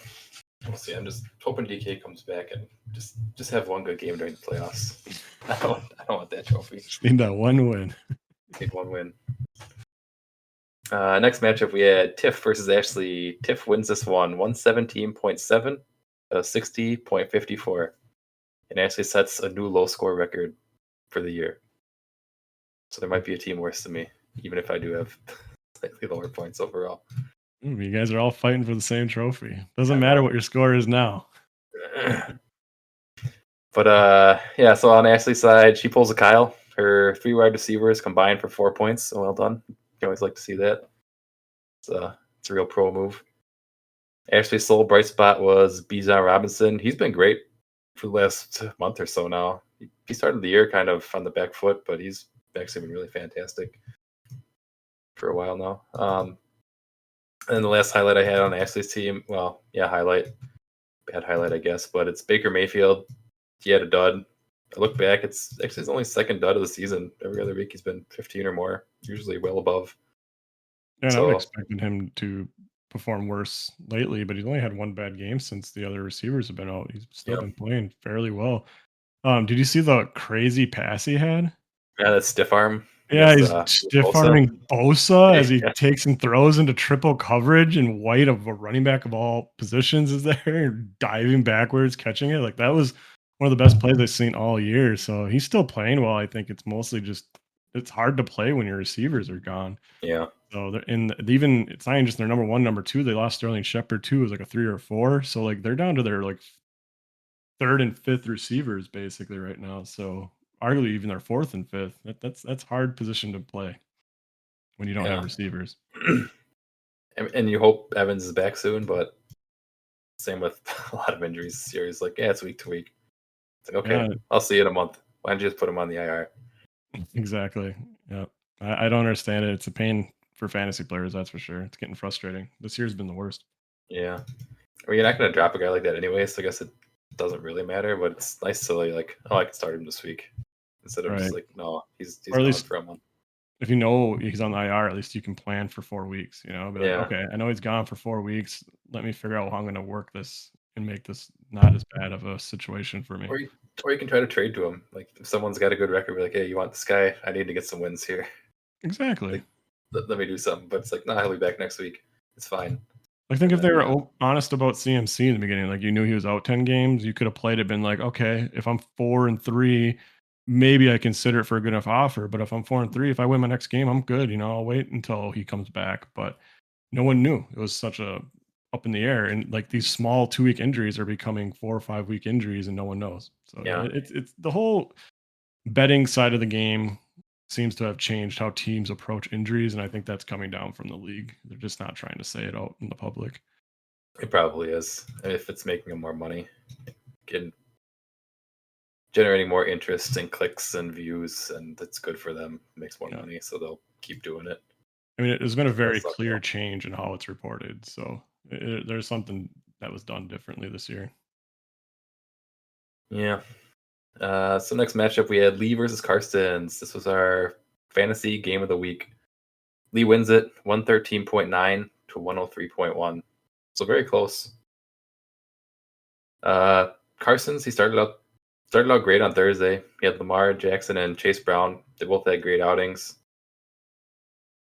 we'll see. I'm just hoping DK comes back and just have one good game during the playoffs. I don't want that trophy. Just need that one win. Need one win. Next matchup, we had Tiff versus Ashley. Tiff wins this one, 117.7 60.54. And Ashley sets a new low score record for the year. So there might be a team worse than me, even if I do have slightly lower points overall. You guys are all fighting for the same trophy. Doesn't I matter know. what your score is now. But yeah, so on Ashley's side, she pulls a Kyle. Her 3 wide receivers combined for 4 points. So well done. You always like to see that. It's a real pro move. Ashley's sole bright spot was Bijan Robinson. He's been great for the last month or so now. He started the year kind of on the back foot, but he's actually been really fantastic for a while now. And the last highlight I had on Ashley's team, well, yeah, bad highlight, I guess, but it's Baker Mayfield. He had a dud. I look back, it's actually his only second dud of the season. Every other week he's been 15 or more, usually well above. And I would So expected him to perform worse lately, but he's only had one bad game since the other receivers have been out. He's still yeah, been playing fairly well. Did you see the crazy pass he had? yeah, that stiff arm Yeah, against he's stiff Bosa. arming Bosa as he Yeah, takes and throws into triple coverage, and White of a running back of all positions is there, diving backwards, catching it. Like that was one of the best plays I've seen all year. So he's still playing well. I think it's mostly just it's hard to play when your receivers are gone. yeah, So they're in even it's not even just their number one, number two. They lost Sterling Shepard too. It was like a 3 or 4. So like they're down to their like third and fifth receivers basically right now. So arguably even their fourth and fifth. That's hard position to play when you don't have yeah. receivers. And you hope Evans is back soon, but same with a lot of injuries this year. He's like, yeah, it's week to week. It's like, okay, Yeah, I'll see you in a month. Why don't you just put him on the IR? exactly. Yeah. I don't understand it. It's a pain for fantasy players, that's for sure. It's getting frustrating. This year's been the worst. Yeah. I mean, you're not going to drop a guy like that anyway, so I guess it doesn't really matter, but it's nice to like, oh, I can start him this week instead of just Right. like, no, he's Or at gone least for a month. if you know he's on the IR, at least you can plan for 4 weeks, Be like, Yeah. okay, I know he's gone for 4 weeks. Let me figure out how I'm gonna work this and make this not as bad of a situation for me. Or you can try to trade to him. Like if someone's got a good record, be like, hey, you want this guy? I need to get some wins here. Exactly. Like, let me do something. But it's like, nah, he'll be back next week. It's fine. I think And if they then were honest about CMC in the beginning, like you knew he was out 10 games, you could have played it, been like, okay, if I'm 4-3, maybe I consider it for a good enough offer. But if I'm 4-3, if I win my next game, I'm good. I'll wait until he comes back. But no one knew. It was such a up in the air. And like these small 2 week injuries are becoming 4 or 5 week injuries and no one knows. So yeah, yeah, it's the whole betting side of the game seems to have changed how teams approach injuries, and I think that's coming down from the league. They're just not trying to say it out in the public. it probably is. If it's making them more money, getting generating more interest and clicks and views, and that's good for them. Makes more Yeah. money, so they'll keep doing it. I mean, there's been a It does very suck, clear though. change in how it's reported. So there's something that was done differently this year. Yeah. So next matchup we had Lee versus Carstens. This was our fantasy game of the week. Lee wins it 113.9 to 103.1. So very close. Carstens, he started out great on Thursday. He had Lamar Jackson and Chase Brown. They both had great outings.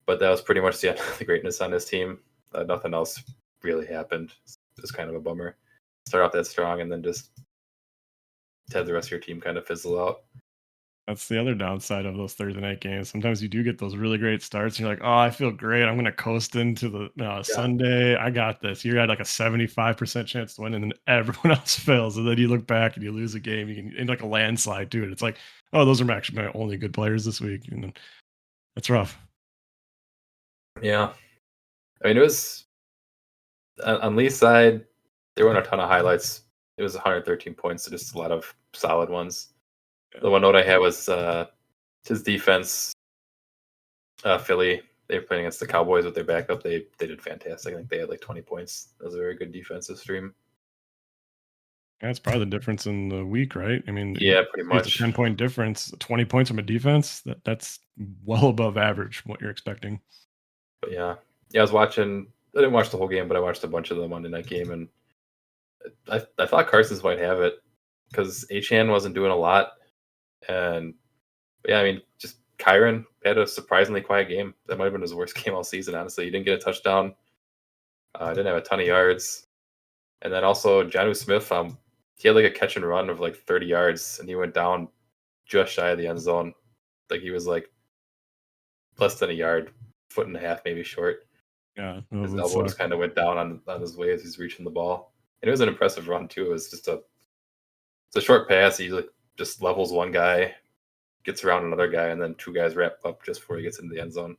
But that was pretty much the end of the greatness on his team. Nothing else really happened. It was kind of a bummer. start off that strong and then just have the rest of your team kind of fizzle out. That's the other downside of those Thursday night games. Sometimes you do get those really great starts, and you're like, "Oh, I feel great. I'm going to coast into the Sunday. I got this." You had like a 75% chance to win, and then everyone else fails. And then you look back and you lose a game. You can in like a landslide too. And it's like, "Oh, those are actually my only good players this week." And then that's rough. Yeah. I mean, it was on Lee's side, there weren't a ton of highlights. It was 113 points, so just a lot of solid ones. Yeah. The one note I had was his defense. Philly, they were playing against the Cowboys with their backup. They did fantastic. I think they had like 20 points. That was a very good defensive stream. That's probably the difference in the week, right? I mean, Yeah, pretty it's a much. 10-point difference, 20 points from a defense. That's well above average from what you're expecting. But yeah, I was watching. I didn't watch the whole game, but I watched a bunch of the Monday night game, and I thought Carson's might have it because Achan wasn't doing a lot, and yeah, I mean, just Kyron had a surprisingly quiet game. That might have been his worst game all season. Honestly, he didn't get a touchdown. Didn't have a ton of yards, and then also Jonnu Smith. He had like a catch and run of like 30 yards, and he went down just shy of the end zone. Like he was like less than a yard, foot and a half maybe short. Yeah, His elbow just kind of went down on his way as he's reaching the ball. And it was an impressive run too. It was just it's a short pass. He like just levels one guy, gets around another guy, and then two guys wrap up just before he gets into the end zone.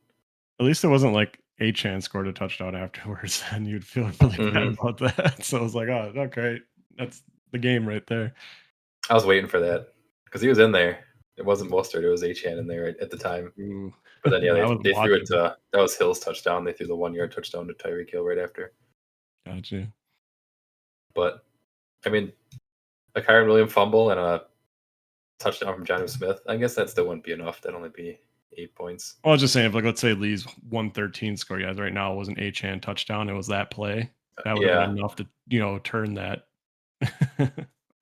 At least it wasn't like Achan scored a touchdown afterwards, and you'd feel really bad about that. So I was like, "Oh, okay, that's the game right there." I was waiting for that because he was in there. It wasn't Mostert. It was Achan in there at the time. Ooh. But then, yeah, I was they threw it watching. to that was Hill's touchdown. They threw the 1 yard touchdown to Tyreek Hill right after. Gotcha. But I mean, a Kyron Williams fumble and a touchdown from Jonnu Smith. I guess that still wouldn't be enough. That'd only be 8 points. Well, I was just saying, if like let's say Lee's 113 score, yeah, right now it was an Achan touchdown. It was that play that would have been enough to turn that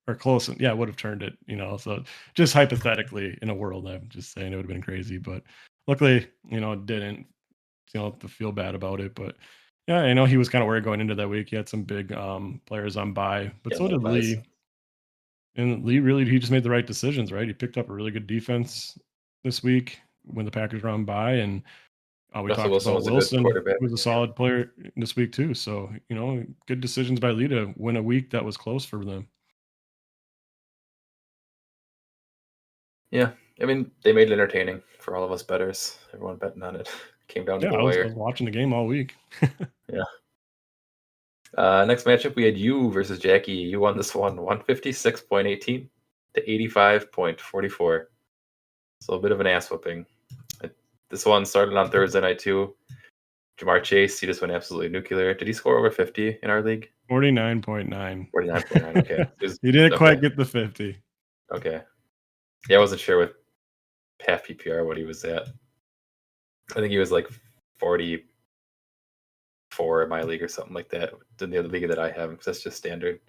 or close. Yeah, would have turned it. So just hypothetically, in a world, I'm just saying it would have been crazy, but luckily, it didn't. To feel bad about it, but yeah, I know he was kind of worried going into that week. He had some big players on bye, but so did Lee. And Lee he just made the right decisions, right? He picked up a really good defense this week when the Packers were on bye, and we Russell talked Wilson about was a good Wilson, quarterback. who was a solid player this week too. So good decisions by Lee to win a week that was close for them. Yeah, I mean they made it entertaining for all of us bettors. Everyone betting on it came down to Yeah, the I was wire. watching the game all week. Yeah. Next matchup, we had you versus Jackie. You won this one, 156.18 to 85.44. So a bit of an ass whooping. This one started on Thursday night too. Jamar Chase, he just went absolutely nuclear. Did he score over 50 in our league? 49.9. 49.9. Okay. He didn't quite get the 50. Okay. Yeah, I wasn't sure with half PPR what he was at. I think he was like 44 in my league or something like that. In the other league that I have, because that's just standard.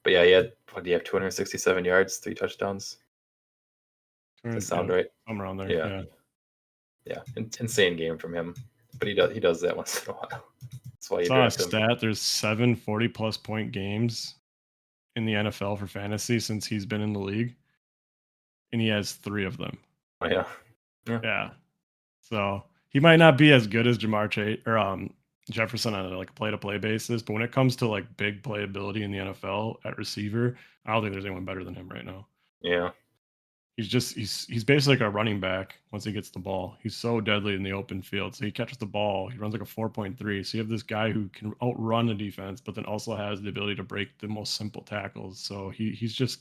But yeah, he had 267 yards, 3 touchdowns. Does that sound right? I'm around there. Yeah. Insane game from him. But he does that once in a while. That's why you saw a draft him. stat. There's 7 40-plus point games in the NFL for fantasy since he's been in the league, and he has 3 of them. Oh, yeah. Yeah. So he might not be as good as Jamar Chase or Jefferson on a play-to-play basis, but when it comes to big playability in the NFL at receiver, I don't think there's anyone better than him right now. Yeah. He's basically like a running back once he gets the ball. He's so deadly in the open field. So he catches the ball, he runs like a 4.3. So you have this guy who can outrun the defense, but then also has the ability to break the most simple tackles. So he's just,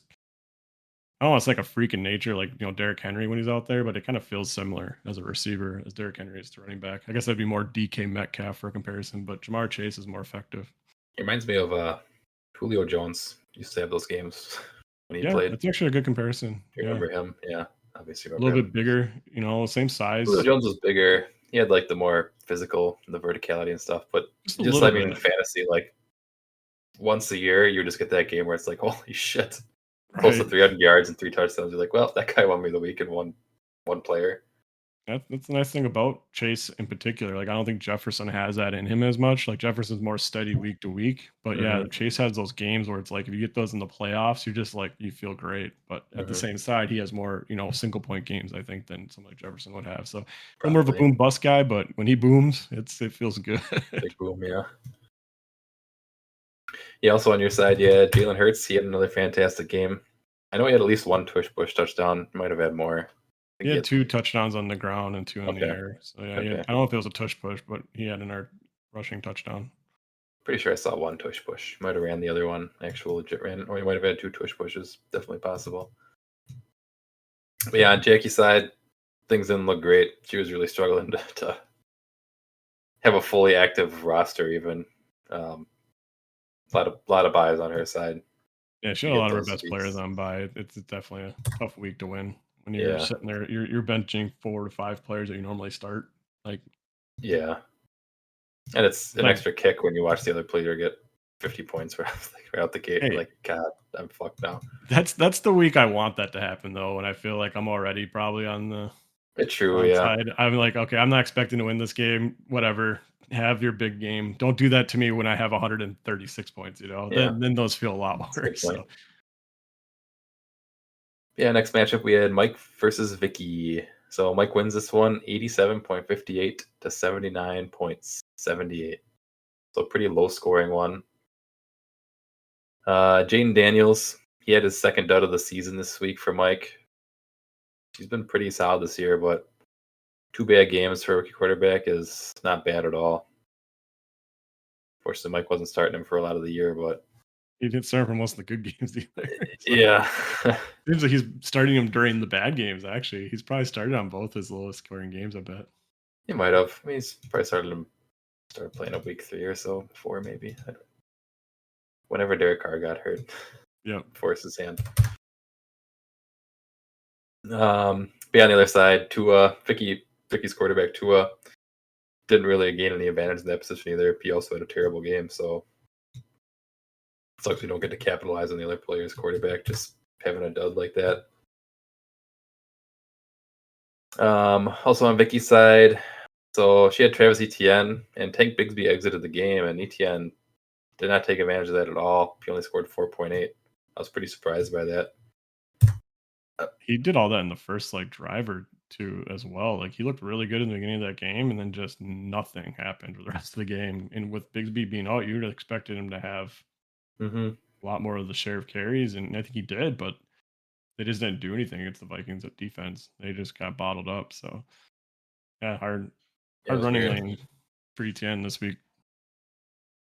I don't know, it's like a freak in nature, like Derrick Henry when he's out there, but it kind of feels similar as a receiver as Derrick Henry is to running back. I guess that'd be more DK Metcalf for comparison, but Jamar Chase is more effective. It reminds me of Julio Jones. Used to have those games when he Yeah, played. that's actually a good comparison. You remember him? Yeah, obviously. A little bit bigger, same size. Julio Jones was bigger. He had the more physical, the verticality and stuff. But just in fantasy, once a year, you just get that game where it's like, holy shit, close to 300 yards and 3 touchdowns. You're like, well, that guy won me the week in one player. That's the nice thing about Chase in particular. Like, I don't think Jefferson has that in him as much. Like, Jefferson's more steady week to week. But yeah, Hmm. Chase has those games where it's like if you get those in the playoffs, you're just like you feel great. But at the Hmm. same side, he has more, single point games, I think, than something like Jefferson would have. So a little more of a Probably boom bust guy, but when he booms, it feels good. big boom. Yeah. Yeah. Also on your side, yeah, Jalen Hurts. He had another fantastic game. I know he had at least one tush push touchdown. He might have had more. I He think he had had. 2 touchdowns on the ground and 2 in the Okay. air. So yeah, Okay. I don't know if it was a tush push, but he had an rushing touchdown. Pretty sure I saw one tush push. Might have ran the other one. Actual legit ran, or he might have had two tush pushes. Definitely possible. But yeah, on Jackie's side, things didn't look great. She was really struggling to have a fully active roster. Even a lot of buys on her side Yeah, she to had a get lot of her those best players weeks. on by. It's definitely a tough week to win when you're Yeah, sitting there. You're benching 4 to 5 players that you normally start. Like, yeah, and it's an like, extra kick when you watch the other player get 50 points right out the gate. You're hey, like, God, I'm fucked now. that's the week I want that to happen though. When I feel like I'm already probably on the It's true. wrong Yeah, side. I'm like, okay, I'm not expecting to win this game. Whatever. Have your big game. Don't do that to me when I have 136 points. yeah, Then those feel a lot that's a good worse. point. So Yeah, next matchup we had Mike versus Vicky. So Mike wins this one 87.58 to 79.78. So pretty low scoring one. Jaden Daniels, he had his second dud of the season this week for Mike. He's been pretty solid this year, but 2 bad games for a rookie quarterback is not bad at all. Fortunately, Mike wasn't starting him for a lot of the year, but he didn't start for most of the good games either. So yeah, seems like he's starting him during the bad games. Actually, he's probably started on both his lowest scoring games. I bet. he might have. I mean, he's probably started playing a week 3 or so before, maybe. Whenever Derek Carr got hurt, Yep. forced his hand. But yeah, on the other side, Vicky's quarterback Tua didn't really gain any advantage in that position either. He also had a terrible game, so it sucks we don't get to capitalize on the other player's quarterback just having a dud like that. Also on Vicky's side, so she had Travis Etienne and Tank Bigsby exited the game, and Etienne did not take advantage of that at all. He only scored 4.8. I was pretty surprised by that. He did all that in the first like drive or two as well. Like he looked really good in the beginning of that game, and then just nothing happened for the rest of the game. And with Bigsby being out, you'd have expected him to have Mm-hmm. a lot more of the share of carries, and I think he did, but they just didn't do anything against the Vikings at defense. They just got bottled up. So yeah, Yeah, it hard was running weird. lane for ETN this week.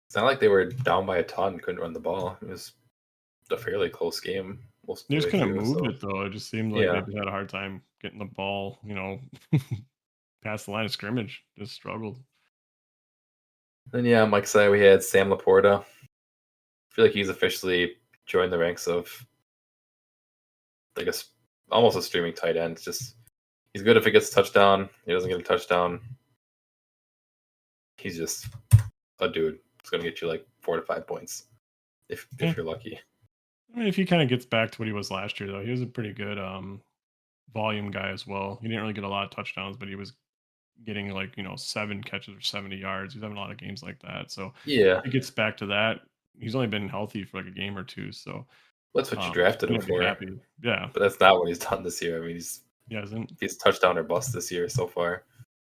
It's not like they were down by a ton, couldn't run the ball. It was a fairly close game most of They the just way couldn't through. move So it though. It just seemed like they yeah, just had a hard time getting the ball, past the line of scrimmage. Just struggled. then yeah, on Mike's side we had Sam Laporta. I feel like he's officially joined the ranks of like almost a streaming tight end. It's just he's good if he gets a touchdown. He doesn't get a touchdown. He's just a dude. It's gonna get you like 4 to 5 points Yeah. if you're lucky. I mean, if he kind of gets back to what he was last year, though, he was a pretty good volume guy as well. He didn't really get a lot of touchdowns, but he was getting like 7 catches or 70 yards. He's having a lot of games like that. So Yeah, if he gets back to that, he's only been healthy for like a game or two. So that's what you drafted I'm him gonna be for. happy. Yeah, But that's not what he's done this year. I mean, he hasn't. he's touchdown or bust this year so far.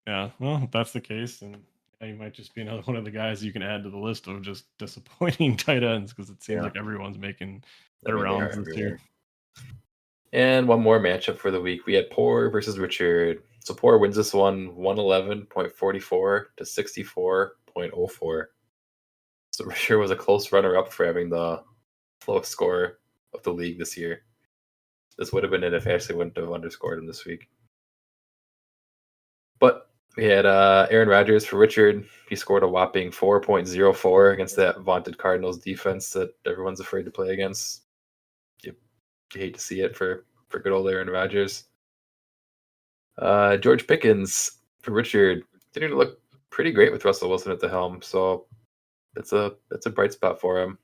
Yeah, well, if that's the case, then yeah, he might just be another one of the guys you can add to the list of just disappointing tight ends because it seems Yeah, like everyone's making I their mean they are rounds this year. everywhere. And one more matchup for the week. We had Poor versus Richard. So Poor wins this one 111.44 to 64.04. So Richard was a close runner up for having the lowest score of the league this year. This would have been it if Ashley wouldn't have underscored him this week. But we had Aaron Rodgers for Richard. He scored a whopping 4.04 against that vaunted Cardinals defense that everyone's afraid to play against. You hate to see it for good old Aaron Rodgers. George Pickens for Richard didn't look pretty great with Russell Wilson at the helm, so that's a bright spot for him.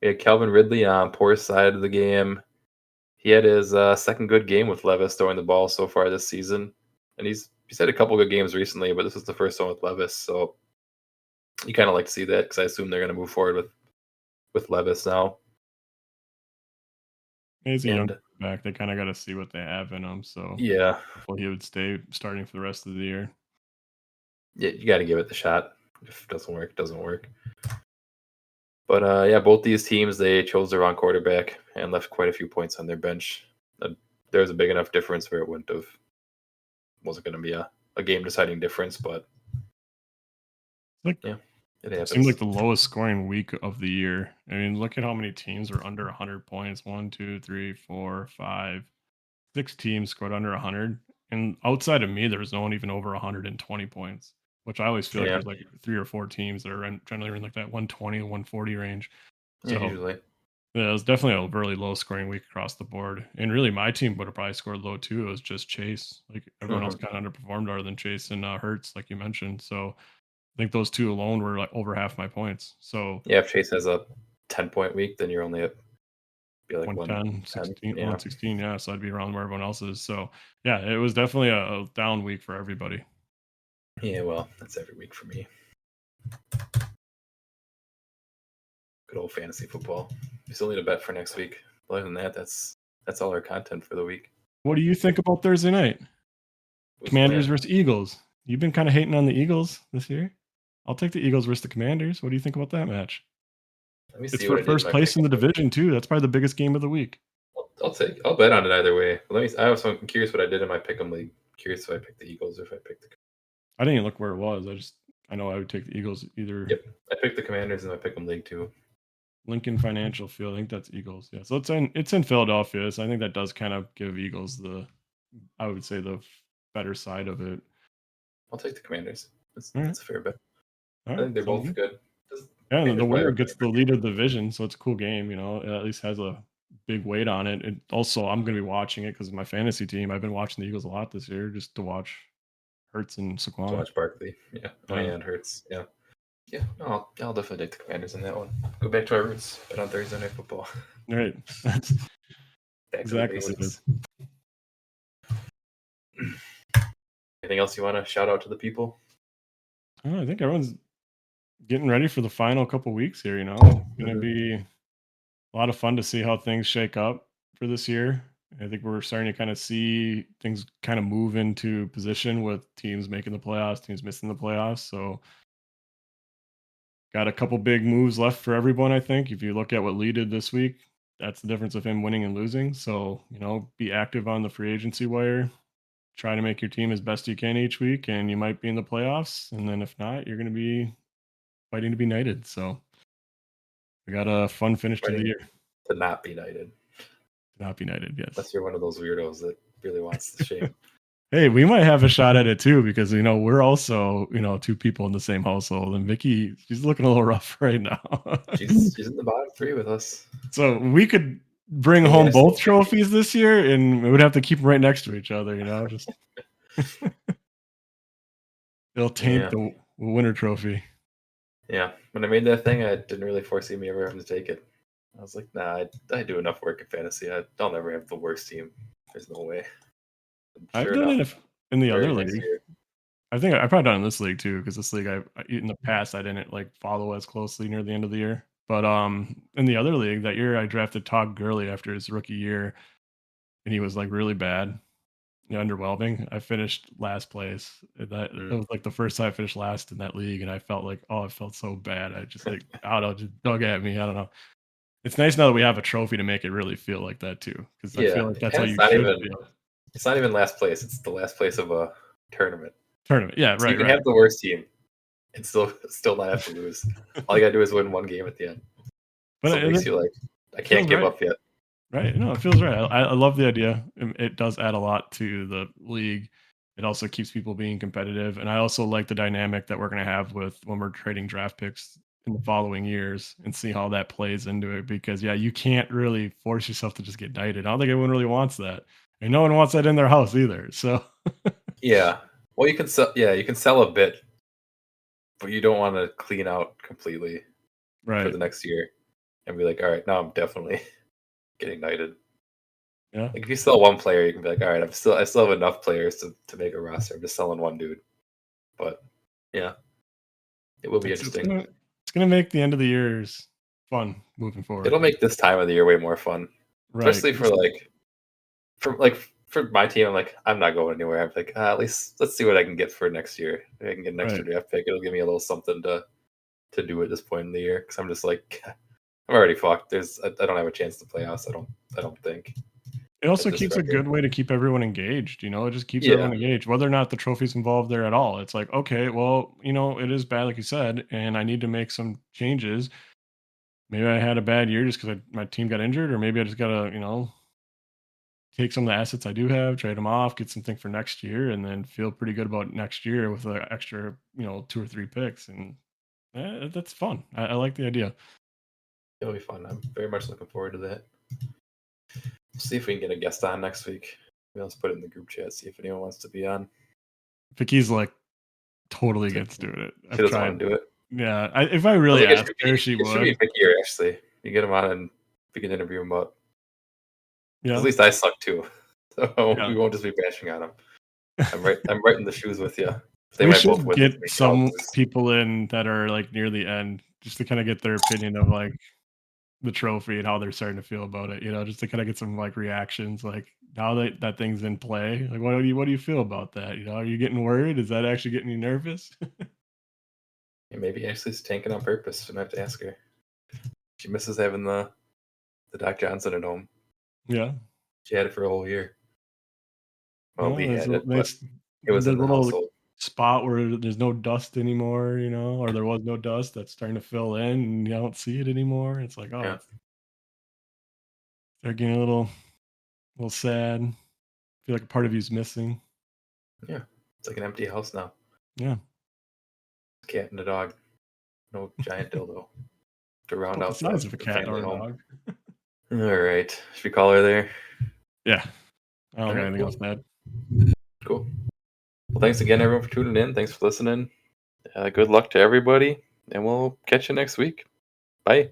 We had Calvin Ridley on poor side of the game. He had his second good game with Levis throwing the ball so far this season, and he's had a couple good games recently, but this is the first one with Levis, so you kind of like to see that because I assume they're going to move forward with Levis now. He's a young And back. They kind of got to see what they have in him. So yeah, hopefully he would stay starting for the rest of the year. yeah, you got to give it the shot. If it doesn't work, it doesn't work. But yeah, both these teams, they chose the wrong quarterback and left quite a few points on their bench. There was a big enough difference where it wasn't going to be a game deciding difference, but Like yeah, it it seemed like happens. the lowest scoring week of the year. I mean, look at how many teams are under 100 points. 1, 2, 3, 4, 5, 6 teams scored under 100. And outside of me, there was no one even over 120 points, which I always feel like Yeah, there's like 3 or 4 teams that are generally in like that 120 to 140 range. yeah, So usually. yeah, it was definitely a really low scoring week across the board. And really, my team would have probably scored low too. It was just Chase. Like everyone else Hmm. kind of underperformed other than Chase and Hertz, like you mentioned. So I think those two alone were like over half my points. So Yeah, if Chase has a 10-point week, then you're only at be like 110, 110. 16, Yeah, 116. Yeah. So I'd be around where everyone else is. So yeah, it was definitely a down week for everybody. yeah. Well, that's every week for me. Good old fantasy football. We still need a bet for next week. Other than that, that's all our content for the week. What do you think about Thursday night? Who's Commanders playing? versus Eagles. You've been kind of hating on the Eagles this year. I'll take the Eagles versus the Commanders. What do you think about that match? Let me It's see for what I did in first my place in pick. the division too. That's probably the biggest game of the week. I'll bet on it either way. Let me. I'm curious what I did in my pick'em league. Curious if I picked the Eagles or if I picked the. I didn't even look where it was. I know I would take the Eagles either. Yep, I picked the Commanders in my pick'em league too. Lincoln Financial Field. I think that's Eagles. Yeah. So it's in Philadelphia. So I think that does kind of give Eagles I would say the better side of it. I'll take the Commanders. All right. That's a fair bet. All I right. think they're Sounds both good. good. Yeah, and the Commanders by winner a gets the lead of the division, so it's a cool game. It at least has a big weight on it. And also, I'm going to be watching it because of my fantasy team. I've been watching the Eagles a lot this year just to watch Hurts and to Saquon. watch Barkley. Yeah. Oh Yeah. yeah, it hurts. Yeah. Yeah. No, I'll definitely take the Commanders in that one. Go back to our roots. Bet on Thursday Night Football. All right. That's Back to the exactly what it is. basics. Anything else you want to shout out to the people? I think everyone's getting ready for the final couple weeks here. It's going to Mhm. be a lot of fun to see how things shake up for this year. I think we're starting to kind of see things kind of move into position with teams making the playoffs, teams missing the playoffs. So got a couple big moves left for everyone, I think. If you look at what Lee did this week, that's the difference of him winning and losing. So, be active on the free agency wire. Try to make your team as best you can each week, and you might be in the playoffs. And then if not, you're going to be fighting to be knighted. So we got a fun finish to the Fighting year. to not be knighted. Not be knighted, yes. Unless you're one of those weirdos that really wants the shame. Hey, we might have a shot at it too because we're also two people in the same household, and Vicky, she's looking a little rough right now. She's in the bottom three with us. So we could bring Hey, home I still both trophies this year, and we would have to keep them right next to each other. Just it'll taint yeah. the winner trophy. Yeah. When I made that thing, I didn't really foresee me ever having to take it. I was like, nah, I do enough work in fantasy. I'll never have the worst team. There's no way. And I've sure done enough, it in the other very next league. year. I think I've probably done it in this league too, because this league in the past I didn't like follow as closely near the end of the year. But in the other league that year, I drafted Todd Gurley after his rookie year, and he was like really bad, underwhelming. I finished last place. That it Mm. was like the first time I finished last in that league, and I felt like, oh, I felt so bad. I just like I don't know, just dug at me. I don't know. It's nice now that we have a trophy to make it really feel like that too, because I feel Yeah. like that's And how it's you not should even feel. last place. It's the last place of a tournament. Tournament, yeah, So you right, can right. have the worst team and still not have to lose. All you gotta do is win one game at the end. But So it makes it you like, I feels can't give right. up yet. Right. No, it feels right. I love the idea. It does add a lot to the league. It also keeps people being competitive. And I also like the dynamic that we're going to have with when we're trading draft picks in the following years and see how that plays into it. Because, yeah, you can't really force yourself to just get knighted. I don't think anyone really wants that. And no one wants that in their house either. So, Yeah. Well, you can sell a bit, but you don't want to clean out completely for right. the next year and be like, all right, now I'm definitely getting knighted. Yeah. Like if you sell one player, you can be like, all right, I still have enough players to make a roster. I'm just selling one dude. But yeah, it will be It's interesting. gonna make the end of the years fun moving forward. It'll make this time of the year way more fun, Right. especially for my team. I'm like, I'm not going anywhere. I'm like, at least let's see what I can get for next year. If I can get an extra Right. draft pick, it'll give me a little something to do at this point in the year. Because I'm just like, I'm already fucked. I don't have a chance to playoffs. I don't think. It also At this keeps a record. good way to keep everyone engaged, you know? It just keeps Yeah. everyone engaged, whether or not the trophy's involved there at all. It's like, okay, well, you know, it is bad, like you said, and I need to make some changes. Maybe I had a bad year just because my team got injured, or maybe I just gotta, you know, take some of the assets I do have, trade them off, get something for next year, and then feel pretty good about next year with an extra, you know, 2 or 3 picks, and that's fun. I like the idea. It'll be fun. I'm very much looking forward to that. See if we can get a guest on next week. Maybe let's put it in the group chat. See if anyone wants to be on. Vicky's like totally against doing it. She I've doesn't tried. want to do it. Yeah, if I I was really like, asked her, she it should be would. Vicky or Ashley. You get them on and we can interview them up. Yeah, At least I suck too, so yeah. we won't just be bashing on them. I'm right in the shoes with you. They We might both should win get this week. and I'll some lose. people in that are like near the end, just to kind of get their opinion of like the trophy and how they're starting to feel about it. You know, just to kind of get some like reactions, like now that that thing's in play, like what do you feel about that? You know, are you getting worried? Is that actually getting you nervous? Yeah, maybe Ashley's tanking on purpose. I'm gonna have to ask her. She misses having the Doc Johnson at home. Yeah. She had it for a whole year. Well, Well, we there's had a it, but nice it was the in the little household. spot where there's no dust anymore, you know, or there was no dust that's starting to fill in and you don't see it anymore. It's like, oh, Yeah, it's they're getting a little sad. Feel like a part of you's missing. yeah. It's like an empty house now. Yeah. Cat and a dog. No giant dildo to round About the out size the of a cat or family a home. dog. All right. Should we call her there? Yeah. I don't All got right, anything cool. else to add. Cool. Well, thanks again, everyone, for tuning in. Thanks for listening. Good luck to everybody, and we'll catch you next week. Bye.